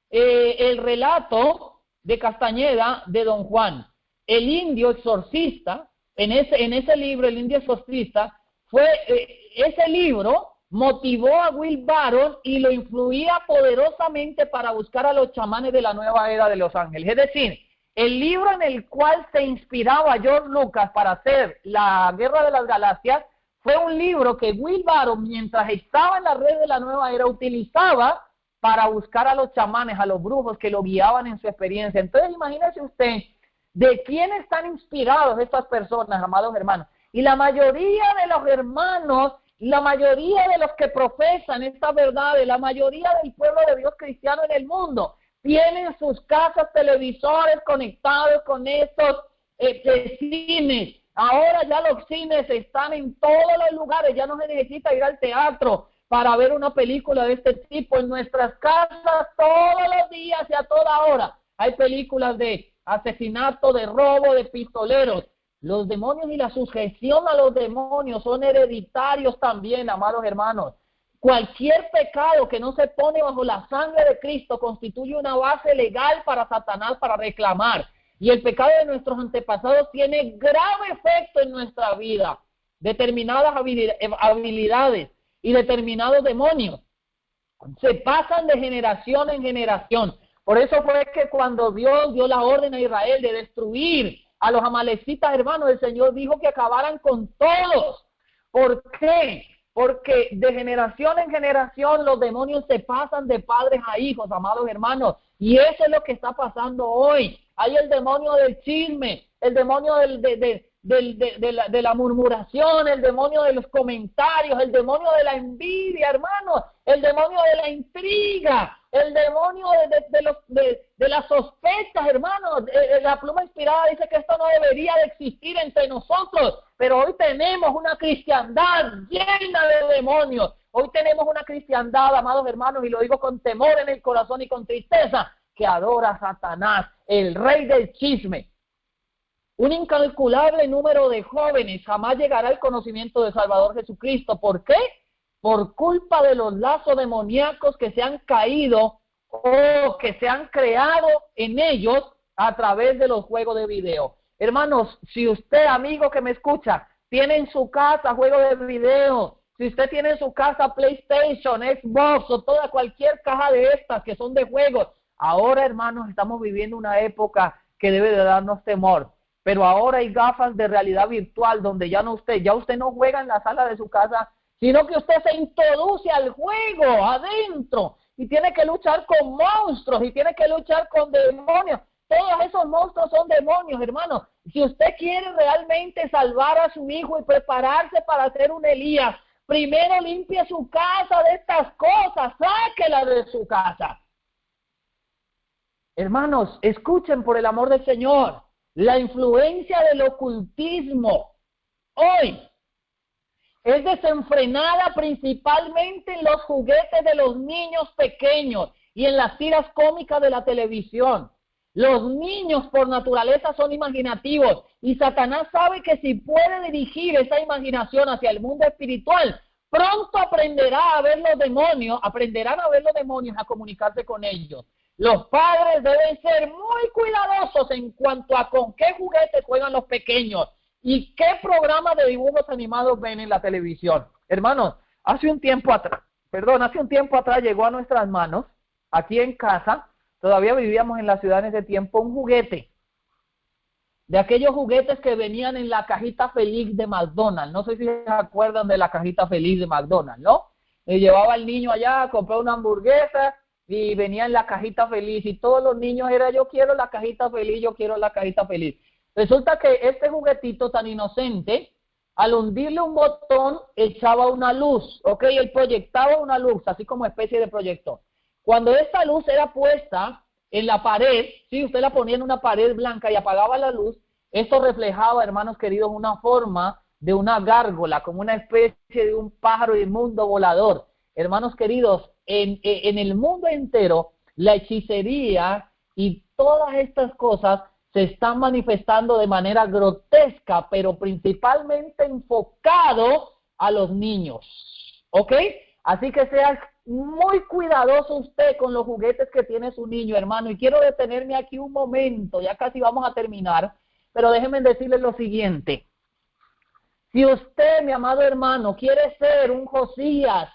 El relato de Castañeda de Don Juan. El indio exorcista, en ese libro, el indio exorcista, ese libro motivó a Will Barron y lo influía poderosamente para buscar a los chamanes de la nueva era de Los Ángeles. Es decir, el libro en el cual se inspiraba George Lucas para hacer la Guerra de las Galaxias fue un libro que Will Barron, mientras estaba en la red de la nueva era, utilizaba para buscar a los chamanes, a los brujos que lo guiaban en su experiencia. Entonces, imagínese usted de quién están inspirados estas personas, amados hermanos. Y la mayoría de los hermanos, la mayoría de los que profesan estas verdades, la mayoría del pueblo de Dios cristiano en el mundo, tienen sus casas, televisores conectados con estos cines. Ahora ya los cines están en todos los lugares, ya no se necesita ir al teatro para ver una película de este tipo. En nuestras casas todos los días y a toda hora hay películas de asesinato, de robo, de pistoleros. Los demonios y la sujeción a los demonios son hereditarios también, amados hermanos. Cualquier pecado que no se pone bajo la sangre de Cristo constituye una base legal para Satanás para reclamar. Y el pecado de nuestros antepasados tiene grave efecto en nuestra vida. Determinadas habilidades y determinados demonios se pasan de generación en generación. Por eso fue que cuando Dios dio la orden a Israel de destruir a los amalecitas, hermanos, el Señor dijo que acabaran con todos. ¿Por qué? Porque de generación en generación los demonios se pasan de padres a hijos, amados hermanos. Y eso es lo que está pasando hoy. Hay el demonio del chisme, el demonio de la murmuración, el demonio de los comentarios, el demonio de la envidia, hermanos, el demonio de la intriga, el demonio de las sospechas, hermanos. La pluma inspirada dice que esto no debería de existir entre nosotros, pero hoy tenemos una cristiandad llena de demonios. Hoy tenemos una cristiandad, amados hermanos, y lo digo con temor en el corazón y con tristeza, que adora a Satanás, el rey del chisme. Un incalculable número de jóvenes jamás llegará al conocimiento del Salvador Jesucristo. ¿Por qué? Por culpa de los lazos demoníacos que se han caído o que se han creado en ellos a través de los juegos de video. Hermanos, si usted, amigo que me escucha, tiene en su casa juegos de video, si usted tiene en su casa PlayStation, Xbox o cualquier caja de estas que son de juegos, ahora, hermanos, estamos viviendo una época que debe de darnos temor. Pero ahora hay gafas de realidad virtual donde ya usted no juega en la sala de su casa, sino que usted se introduce al juego adentro y tiene que luchar con monstruos y tiene que luchar con demonios. Todos esos monstruos son demonios, hermanos. Si usted quiere realmente salvar a su hijo y prepararse para ser un Elías, primero limpie su casa de estas cosas, sáquela de su casa. Hermanos, escuchen por el amor del Señor. La influencia del ocultismo hoy es desenfrenada principalmente en los juguetes de los niños pequeños y en las tiras cómicas de la televisión. Los niños por naturaleza son imaginativos y Satanás sabe que si puede dirigir esa imaginación hacia el mundo espiritual, pronto aprenderán a ver los demonios, a comunicarse con ellos. Los padres deben ser muy cuidadosos en cuanto a con qué juguetes juegan los pequeños y qué programas de dibujos animados ven en la televisión. Hermanos, hace un tiempo atrás llegó a nuestras manos, aquí en casa, todavía vivíamos en la ciudad en ese tiempo, un juguete. De aquellos juguetes que venían en la cajita feliz de McDonald's. No sé si se acuerdan de la cajita feliz de McDonald's, ¿no? Llevaba al niño allá a comprar una hamburguesa y venía en la cajita feliz y todos los niños era yo quiero la cajita feliz, yo quiero la cajita feliz. Resulta que este juguetito tan inocente, al hundirle un botón, echaba una luz, ¿ok? Él proyectaba una luz, así como especie de proyector. Cuando esta luz era puesta en la pared, si usted la ponía en una pared blanca y apagaba la luz, esto reflejaba, hermanos queridos, una forma de una gárgola, como una especie de un pájaro inmundo volador. Hermanos queridos, en el mundo entero la hechicería y todas estas cosas se están manifestando de manera grotesca, pero principalmente enfocado a los niños, ¿ok? Así que sea muy cuidadoso usted con los juguetes que tiene su niño, hermano. Y quiero detenerme aquí un momento, ya casi vamos a terminar, pero déjenme decirles lo siguiente. Si usted, mi amado hermano, quiere ser un Josías,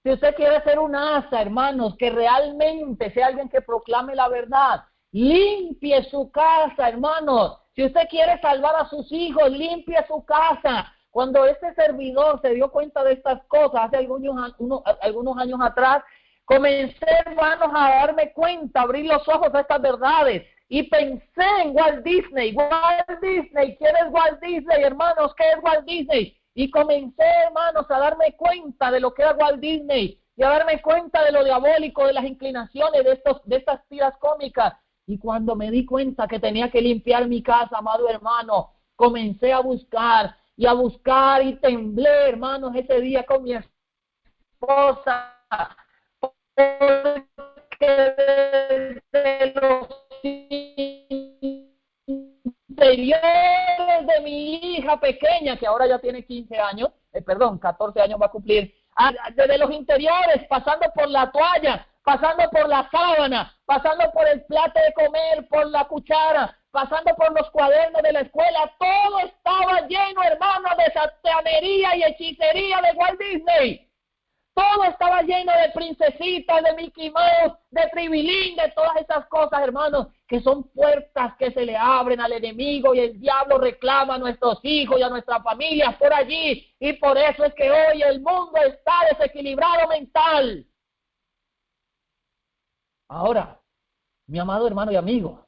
si usted quiere ser un Asa, hermanos, que realmente sea alguien que proclame la verdad, limpie su casa, hermanos. Si usted quiere salvar a sus hijos, limpie su casa. Cuando este servidor se dio cuenta de estas cosas hace algunos años atrás, comencé, hermanos, a darme cuenta, abrir los ojos a estas verdades. Y pensé en Walt Disney. Walt Disney, ¿quién es Walt Disney, hermanos? ¿Qué es Walt Disney? Y comencé, hermanos, a darme cuenta de lo que era Walt Disney y a darme cuenta de lo diabólico, de las inclinaciones de estas tiras cómicas. Y cuando me di cuenta que tenía que limpiar mi casa, amado hermano, comencé a buscar y temblé, hermanos, ese día con mi esposa, porque desde los interiores de mi hija pequeña, que ahora ya tiene 14 años va a cumplir, desde los interiores, pasando por la toalla, pasando por la sábana, pasando por el plato de comer, por la cuchara, pasando por los cuadernos de la escuela, todo estaba lleno, hermano, de satanería y hechicería de Walt Disney. Todo estaba lleno de princesitas, de Mickey Mouse, de Tribilín, de todas esas cosas, hermanos, que son puertas que se le abren al enemigo y el diablo reclama a nuestros hijos y a nuestras familias por allí. Y por eso es que hoy el mundo está desequilibrado mental. Ahora, mi amado hermano y amigo,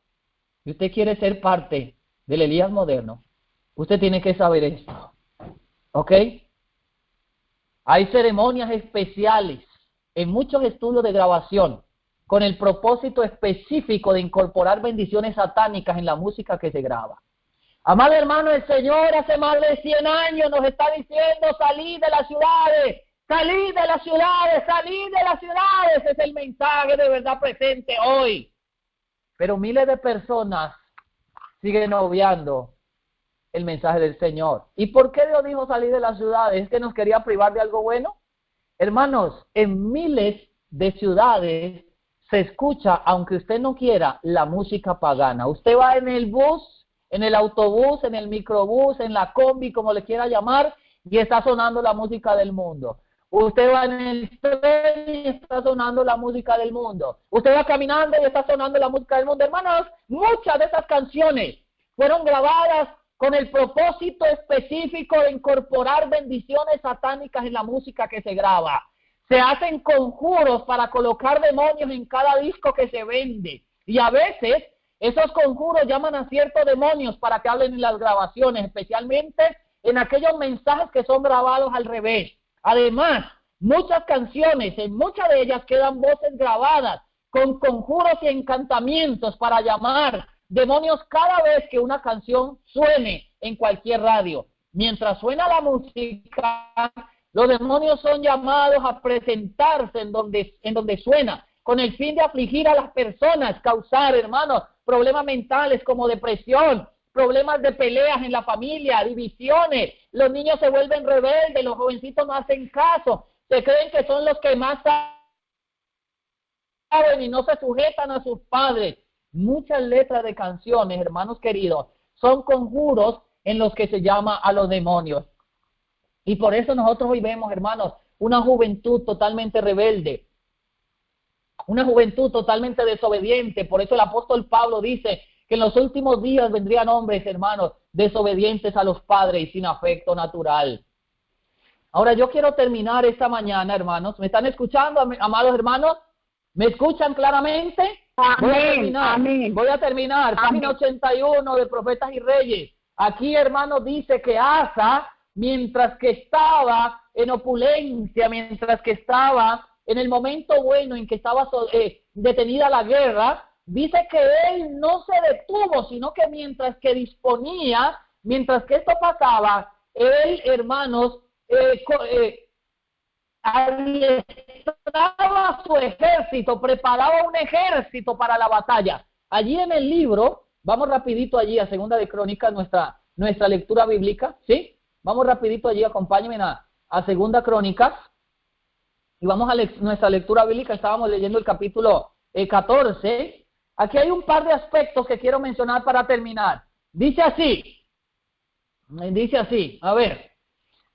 si usted quiere ser parte del Elías moderno, usted tiene que saber esto, ¿ok? Hay ceremonias especiales en muchos estudios de grabación con el propósito específico de incorporar bendiciones satánicas en la música que se graba. Amado hermano, el Señor hace más de 100 años nos está diciendo: salid de las ciudades, salid de las ciudades, salid de las ciudades. Es el mensaje de verdad presente hoy. Pero miles de personas siguen obviando el mensaje del Señor. ¿Y por qué Dios dijo salir de las ciudades? ¿Es que nos quería privar de algo bueno? Hermanos, en miles de ciudades se escucha, aunque usted no quiera, la música pagana. Usted va en el bus, en el autobús, en el microbús, en la combi, como le quiera llamar, y está sonando la música del mundo. Usted va en el tren y está sonando la música del mundo. Usted va caminando y está sonando la música del mundo. Hermanos, muchas de esas canciones fueron grabadas con el propósito específico de incorporar bendiciones satánicas en la música que se graba. Se hacen conjuros para colocar demonios en cada disco que se vende. Y a veces esos conjuros llaman a ciertos demonios para que hablen en las grabaciones, especialmente en aquellos mensajes que son grabados al revés. Además, muchas canciones, en muchas de ellas quedan voces grabadas con conjuros y encantamientos para llamar demonios cada vez que una canción suene en cualquier radio. Mientras suena la música, los demonios son llamados a presentarse en donde suena, con el fin de afligir a las personas, causar, hermanos, problemas mentales como depresión, problemas de peleas en la familia, divisiones. Los niños se vuelven rebeldes, los jovencitos no hacen caso, se creen que son los que más saben y no se sujetan a sus padres. Muchas letras de canciones, hermanos queridos, son conjuros en los que se llama a los demonios. Y por eso nosotros hoy vemos, hermanos, una juventud totalmente rebelde, una juventud totalmente desobediente. Por eso el apóstol Pablo dice que en los últimos días vendrían hombres, hermanos, desobedientes a los padres y sin afecto natural. Ahora yo quiero terminar esta mañana, hermanos. ¿Me están escuchando, amados hermanos? ¿Me escuchan claramente? Amén. Voy a terminar. Página 81 de Profetas y Reyes. Aquí, hermanos, dice que Asa, mientras que estaba en opulencia, mientras que estaba en el momento bueno en que estaba detenida la guerra, dice que él no se detuvo, sino que mientras que disponía, mientras que esto pasaba, él, hermanos, adiestraba su ejército, preparaba un ejército para la batalla. Allí en el libro, vamos rapidito allí a Segunda de Crónicas, nuestra lectura bíblica, ¿sí? Vamos rapidito allí, acompáñenme a Segunda Crónicas, y vamos a nuestra lectura bíblica. Estábamos leyendo el capítulo 14. Aquí hay un par de aspectos que quiero mencionar para terminar. Dice así, a ver,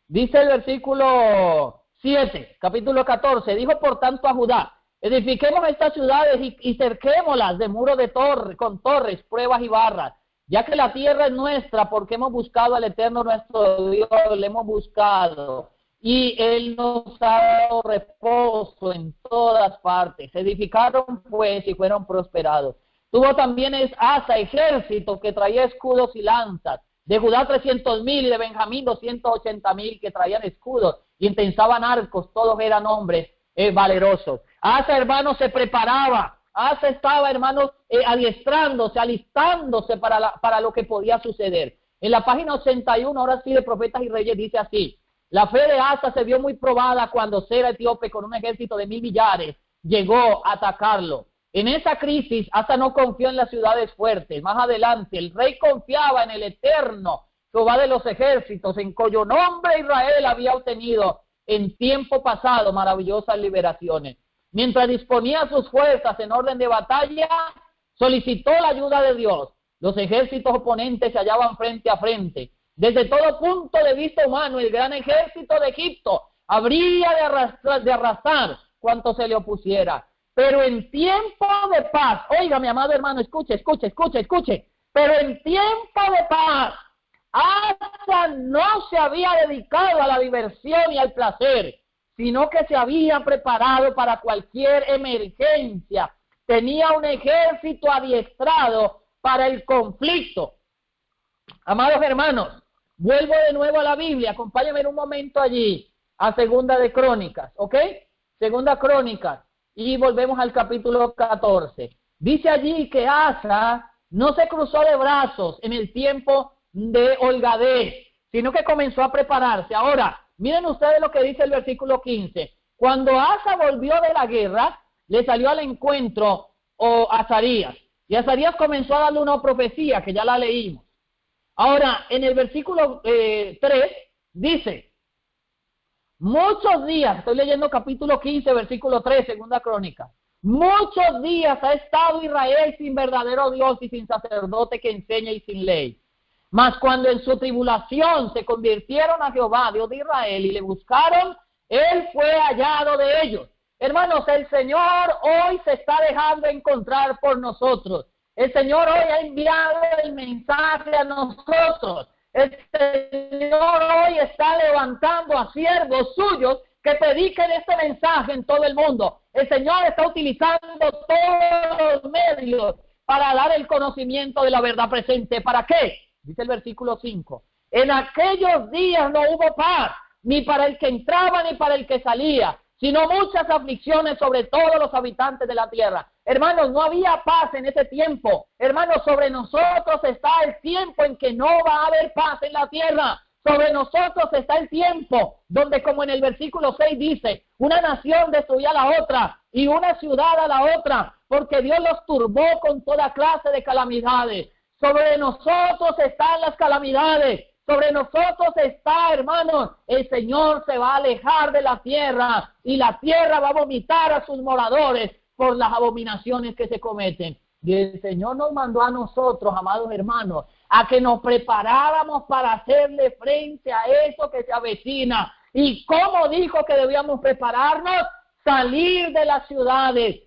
dice el versículo 7, capítulo 14, dijo por tanto a Judá, edifiquemos estas ciudades y cerquémoslas de muro de torre, con torres, pruebas y barras, ya que la tierra es nuestra, porque hemos buscado al Eterno nuestro Dios, le hemos buscado, y Él nos ha dado reposo en todas partes. Se edificaron pues y fueron prosperados. Tuvo también Asa ejército que traía escudos y lanzas, de Judá 300,000 y de Benjamín 280,000 que traían escudos y intensaban arcos, todos eran hombres valerosos. Asa, hermanos, se preparaba. Asa estaba, hermanos, adiestrándose, alistándose para lo que podía suceder. En la página 81, ahora sí, de Profetas y Reyes, dice así: la fe de Asa se vio muy probada cuando Sera etíope con un ejército de 1,000 millares llegó a atacarlo. En esa crisis, Asa no confió en las ciudades fuertes. Más adelante, el rey confiaba en el Eterno, Jehová de los ejércitos, en cuyo nombre Israel había obtenido en tiempo pasado maravillosas liberaciones. Mientras disponía sus fuerzas en orden de batalla, solicitó la ayuda de Dios. Los ejércitos oponentes se hallaban frente a frente. Desde todo punto de vista humano, el gran ejército de Egipto habría de arrasar cuanto se le opusiera. Pero en tiempo de paz, oiga, mi amado hermano, escuche. Pero en tiempo de paz, Asa no se había dedicado a la diversión y al placer, sino que se había preparado para cualquier emergencia. Tenía un ejército adiestrado para el conflicto. Amados hermanos, vuelvo de nuevo a la Biblia, acompáñenme en un momento allí, a Segunda de Crónicas, ¿ok? Segunda Crónicas, y volvemos al capítulo 14. Dice allí que Asa no se cruzó de brazos en el tiempo de holgadez, sino que comenzó a prepararse. Ahora, miren ustedes lo que dice el versículo 15. Cuando Asa volvió de la guerra, le salió al encuentro Azarías, y Azarías comenzó a darle una profecía que ya la leímos. Ahora, en el versículo 3 dice: muchos días, estoy leyendo capítulo 15, versículo 3, Segunda Crónica. Muchos días ha estado Israel sin verdadero Dios y sin sacerdote que enseñe y sin ley. Mas cuando en su tribulación se convirtieron a Jehová, Dios de Israel, y le buscaron, Él fue hallado de ellos. Hermanos, el Señor hoy se está dejando encontrar por nosotros. El Señor hoy ha enviado el mensaje a nosotros. El Señor hoy está levantando a siervos suyos que prediquen este mensaje en todo el mundo. El Señor está utilizando todos los medios para dar el conocimiento de la verdad presente. ¿Para qué? Dice el versículo 5. En aquellos días no hubo paz, ni para el que entraba ni para el que salía, sino muchas aflicciones sobre todos los habitantes de la tierra. Hermanos, no había paz en ese tiempo. Hermanos, sobre nosotros está el tiempo en que no va a haber paz en la tierra. Sobre nosotros está el tiempo donde, como en el versículo 6 dice, una nación destruía a la otra y una ciudad a la otra, porque Dios los turbó con toda clase de calamidades. Sobre nosotros están las calamidades. Sobre nosotros está, hermanos, el Señor se va a alejar de la tierra y la tierra va a vomitar a sus moradores por las abominaciones que se cometen. Y el Señor nos mandó a nosotros, amados hermanos, a que nos preparáramos para hacerle frente a eso que se avecina. ¿Y cómo dijo que debíamos prepararnos? Salir de las ciudades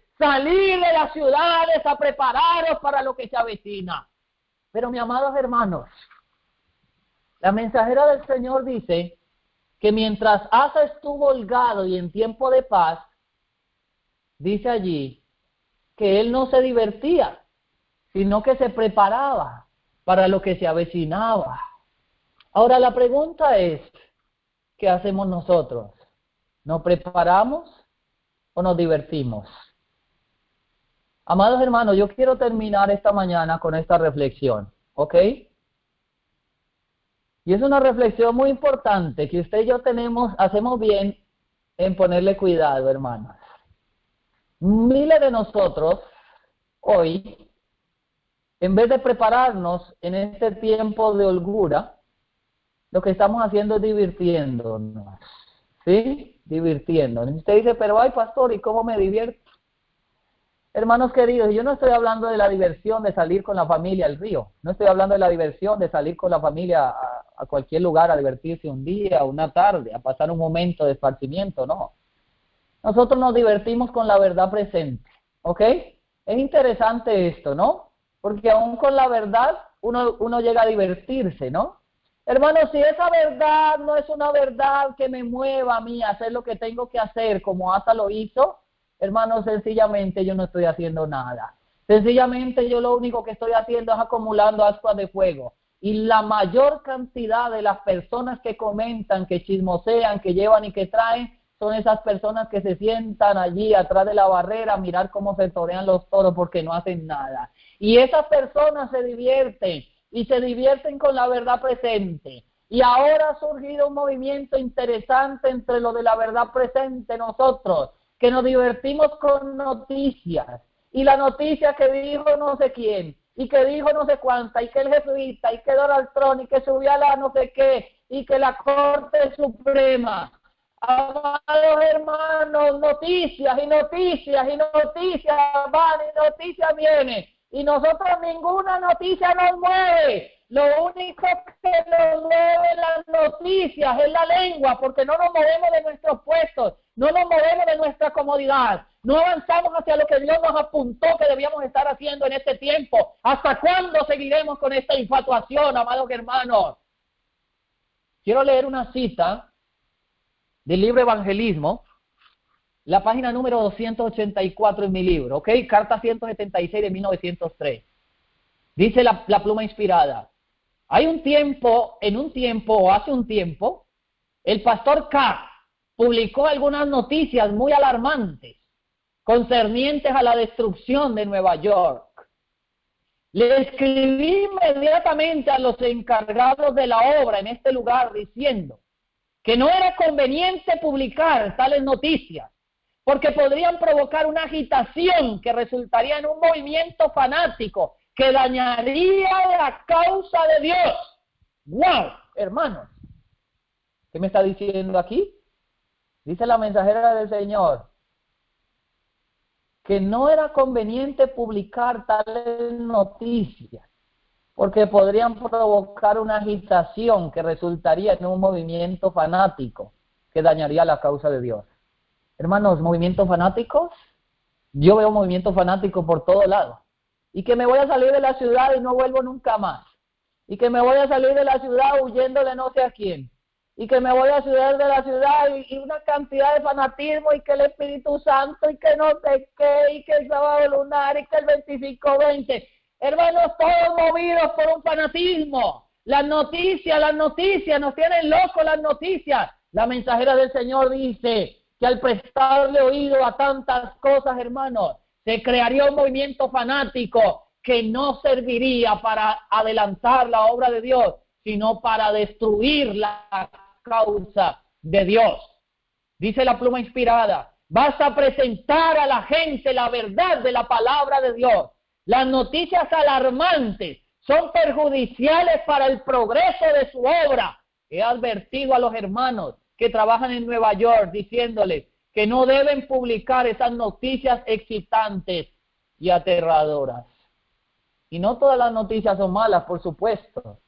a prepararos para lo que se avecina. Pero, mis amados hermanos, la mensajera del Señor dice que mientras Asa estuvo holgado y en tiempo de paz, dice allí que él no se divertía, sino que se preparaba para lo que se avecinaba. Ahora la pregunta es, ¿qué hacemos nosotros? ¿Nos preparamos o nos divertimos? Amados hermanos, yo quiero terminar esta mañana con esta reflexión, ¿ok? Y es una reflexión muy importante que usted y yo hacemos bien en ponerle cuidado, hermanos. Miles de nosotros hoy, en vez de prepararnos en este tiempo de holgura, lo que estamos haciendo es divirtiéndonos, ¿sí? Divirtiéndonos. Usted dice, pero ay, pastor, ¿y cómo me divierto? Hermanos queridos, yo no estoy hablando de la diversión de salir con la familia al río. No estoy hablando de la diversión de salir con la familia a cualquier lugar a divertirse un día, una tarde, a pasar un momento de esparcimiento, no. Nosotros nos divertimos con la verdad presente, ¿ok? Es interesante esto, ¿no? Porque aún con la verdad uno llega a divertirse, ¿no? Hermanos, si esa verdad no es una verdad que me mueva a mí a hacer lo que tengo que hacer, como Asa lo hizo, hermanos, sencillamente yo no estoy haciendo nada. Sencillamente yo lo único que estoy haciendo es acumulando ascuas de fuego. Y la mayor cantidad de las personas que comentan, que chismosean, que llevan y que traen, son esas personas que se sientan allí atrás de la barrera a mirar cómo se torean los toros porque no hacen nada. Y esas personas se divierten, y se divierten con la verdad presente. Y ahora ha surgido un movimiento interesante entre lo de la verdad presente nosotros, que nos divertimos con noticias. Y la noticia que dijo no sé quién, y que dijo no sé cuánta, y que el jesuita, y que Donald Trump, y que subió a la no sé qué, y que la Corte Suprema. Amados hermanos, noticias y noticias y noticias van y noticias vienen. Y nosotros ninguna noticia nos mueve. Lo único que nos mueve las noticias es la lengua, porque no nos movemos de nuestros puestos, no nos movemos de nuestra comodidad, no avanzamos hacia lo que Dios nos apuntó que debíamos estar haciendo en este tiempo. ¿Hasta cuándo seguiremos con esta infatuación, amados hermanos? Quiero leer una cita del libro Evangelismo, la página número 284 en mi libro, ¿ok? Carta 176 de 1903. Dice la pluma inspirada. Hace un tiempo, el pastor K publicó algunas noticias muy alarmantes concernientes a la destrucción de Nueva York. Le escribí inmediatamente a los encargados de la obra en este lugar diciendo que no era conveniente publicar tales noticias, porque podrían provocar una agitación que resultaría en un movimiento fanático que dañaría la causa de Dios. ¡Wow! Hermanos, ¿qué me está diciendo aquí? Dice la mensajera del Señor que no era conveniente publicar tales noticias, porque podrían provocar una agitación que resultaría en un movimiento fanático que dañaría la causa de Dios. Hermanos, movimientos fanáticos, yo veo movimientos fanáticos por todos lados. Y que me voy a salir de la ciudad y no vuelvo nunca más. Y que me voy a salir de la ciudad huyéndole no sé a quién. Y que me voy a salir de la ciudad y una cantidad de fanatismo y que el Espíritu Santo y que no sé qué y que el sábado lunar y que el 25-20. Hermanos, todos movidos por un fanatismo. Las noticias nos tienen locos las noticias. La mensajera del Señor dice que al prestarle oído a tantas cosas, hermanos, se crearía un movimiento fanático que no serviría para adelantar la obra de Dios, sino para destruir la causa de Dios. Dice la pluma inspirada, vas a presentar a la gente la verdad de la palabra de Dios. Las noticias alarmantes son perjudiciales para el progreso de su obra. He advertido a los hermanos que trabajan en Nueva York diciéndoles que no deben publicar esas noticias excitantes y aterradoras. Y no todas las noticias son malas, por supuesto.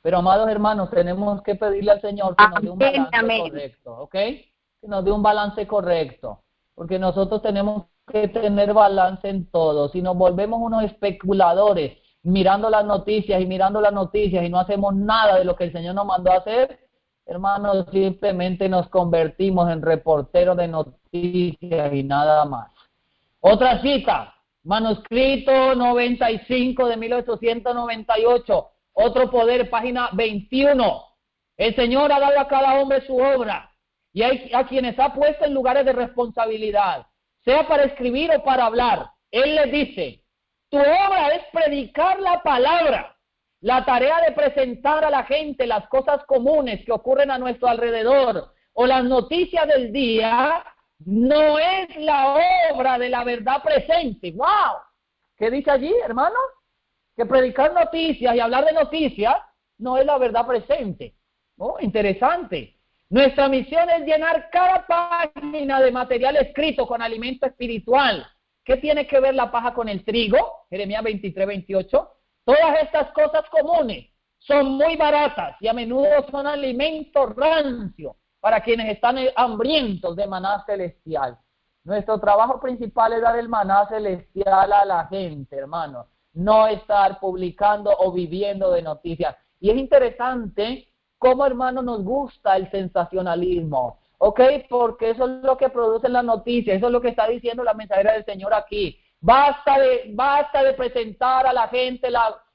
Pero, amados hermanos, tenemos que pedirle al Señor que nos dé un balance correcto, ¿ok? Que nos dé un balance correcto. Porque nosotros tenemos que tener balance en todo. Si nos volvemos unos especuladores mirando las noticias y no hacemos nada de lo que el Señor nos mandó a hacer, hermanos, simplemente nos convertimos en reporteros de noticias y nada más. Otra cita, manuscrito 95 de 1898, otro poder, página 21. El Señor ha dado a cada hombre su obra y a quienes ha puesto en lugares de responsabilidad, sea para escribir o para hablar. Él les dice, tu obra es predicar la palabra. La tarea de presentar a la gente las cosas comunes que ocurren a nuestro alrededor o las noticias del día no es la obra de la verdad presente. ¡Wow! ¿Qué dice allí, hermano? Que predicar noticias y hablar de noticias no es la verdad presente. Oh, interesante. Nuestra misión es llenar cada página de material escrito con alimento espiritual. ¿Qué tiene que ver la paja con el trigo? Jeremías 23:28. Todas estas cosas comunes son muy baratas y a menudo son alimento rancio para quienes están hambrientos de maná celestial. Nuestro trabajo principal es dar el maná celestial a la gente, hermano. No estar publicando o viviendo de noticias. Y es interesante cómo, hermano, nos gusta el sensacionalismo. ¿Ok? Porque eso es lo que producen las noticias. Eso es lo que está diciendo la mensajera del Señor aquí. Basta de presentar a la gente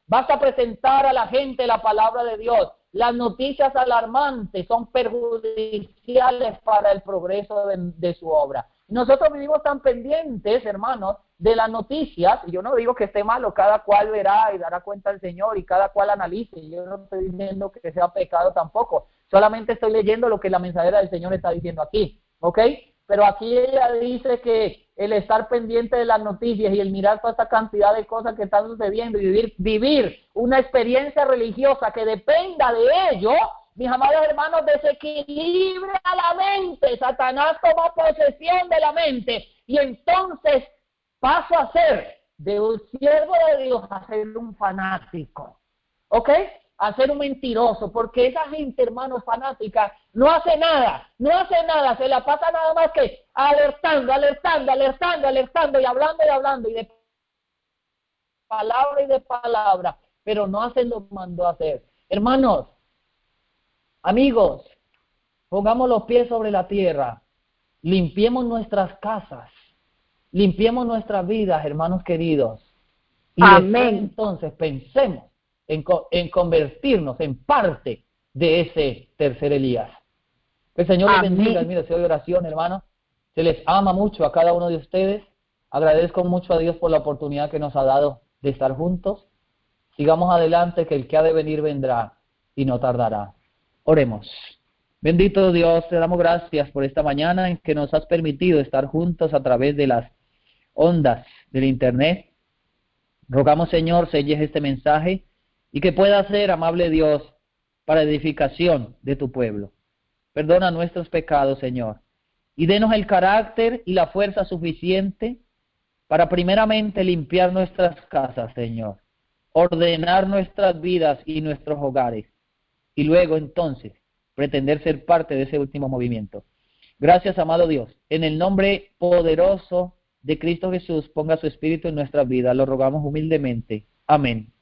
basta presentar a la gente la palabra de Dios. Las noticias alarmantes son perjudiciales para el progreso de su obra. Nosotros vivimos tan pendientes, hermanos, de las noticias, y yo no digo que esté malo, cada cual verá y dará cuenta al Señor y cada cual analice, yo no estoy diciendo que sea pecado tampoco, solamente estoy leyendo lo que la mensajera del Señor está diciendo aquí, ¿ok? Pero aquí ella dice que el estar pendiente de las noticias y el mirar toda esta cantidad de cosas que están sucediendo y vivir una experiencia religiosa que dependa de ello, mis amados hermanos, desequilibra la mente. Satanás toma posesión de la mente y entonces paso a ser de un siervo de Dios a ser un fanático. ¿Ok? A ser un mentiroso, porque esa gente, hermanos, fanática, no hace nada, se la pasa nada más que alertando y hablando y de palabra, pero no hacen lo que mandó a hacer. Hermanos, amigos, pongamos los pies sobre la tierra, limpiemos nuestras casas, limpiemos nuestras vidas, hermanos queridos, y amén. Entonces pensemos en convertirnos en parte de ese tercer Elías. Que el Señor les bendiga. Mi deseo de oración, hermanos. Se les ama mucho a cada uno de ustedes. Agradezco mucho a Dios por la oportunidad que nos ha dado de estar juntos. Sigamos adelante, que el que ha de venir vendrá y no tardará. Oremos. Bendito Dios, te damos gracias por esta mañana en que nos has permitido estar juntos a través de las ondas del internet. Rogamos, Señor, selles este mensaje y que pueda ser, amable Dios, para edificación de tu pueblo. Perdona nuestros pecados, Señor, y denos el carácter y la fuerza suficiente para primeramente limpiar nuestras casas, Señor, ordenar nuestras vidas y nuestros hogares, y luego entonces pretender ser parte de ese último movimiento. Gracias, amado Dios. En el nombre poderoso de Cristo Jesús, ponga su Espíritu en nuestras vidas. Lo rogamos humildemente. Amén.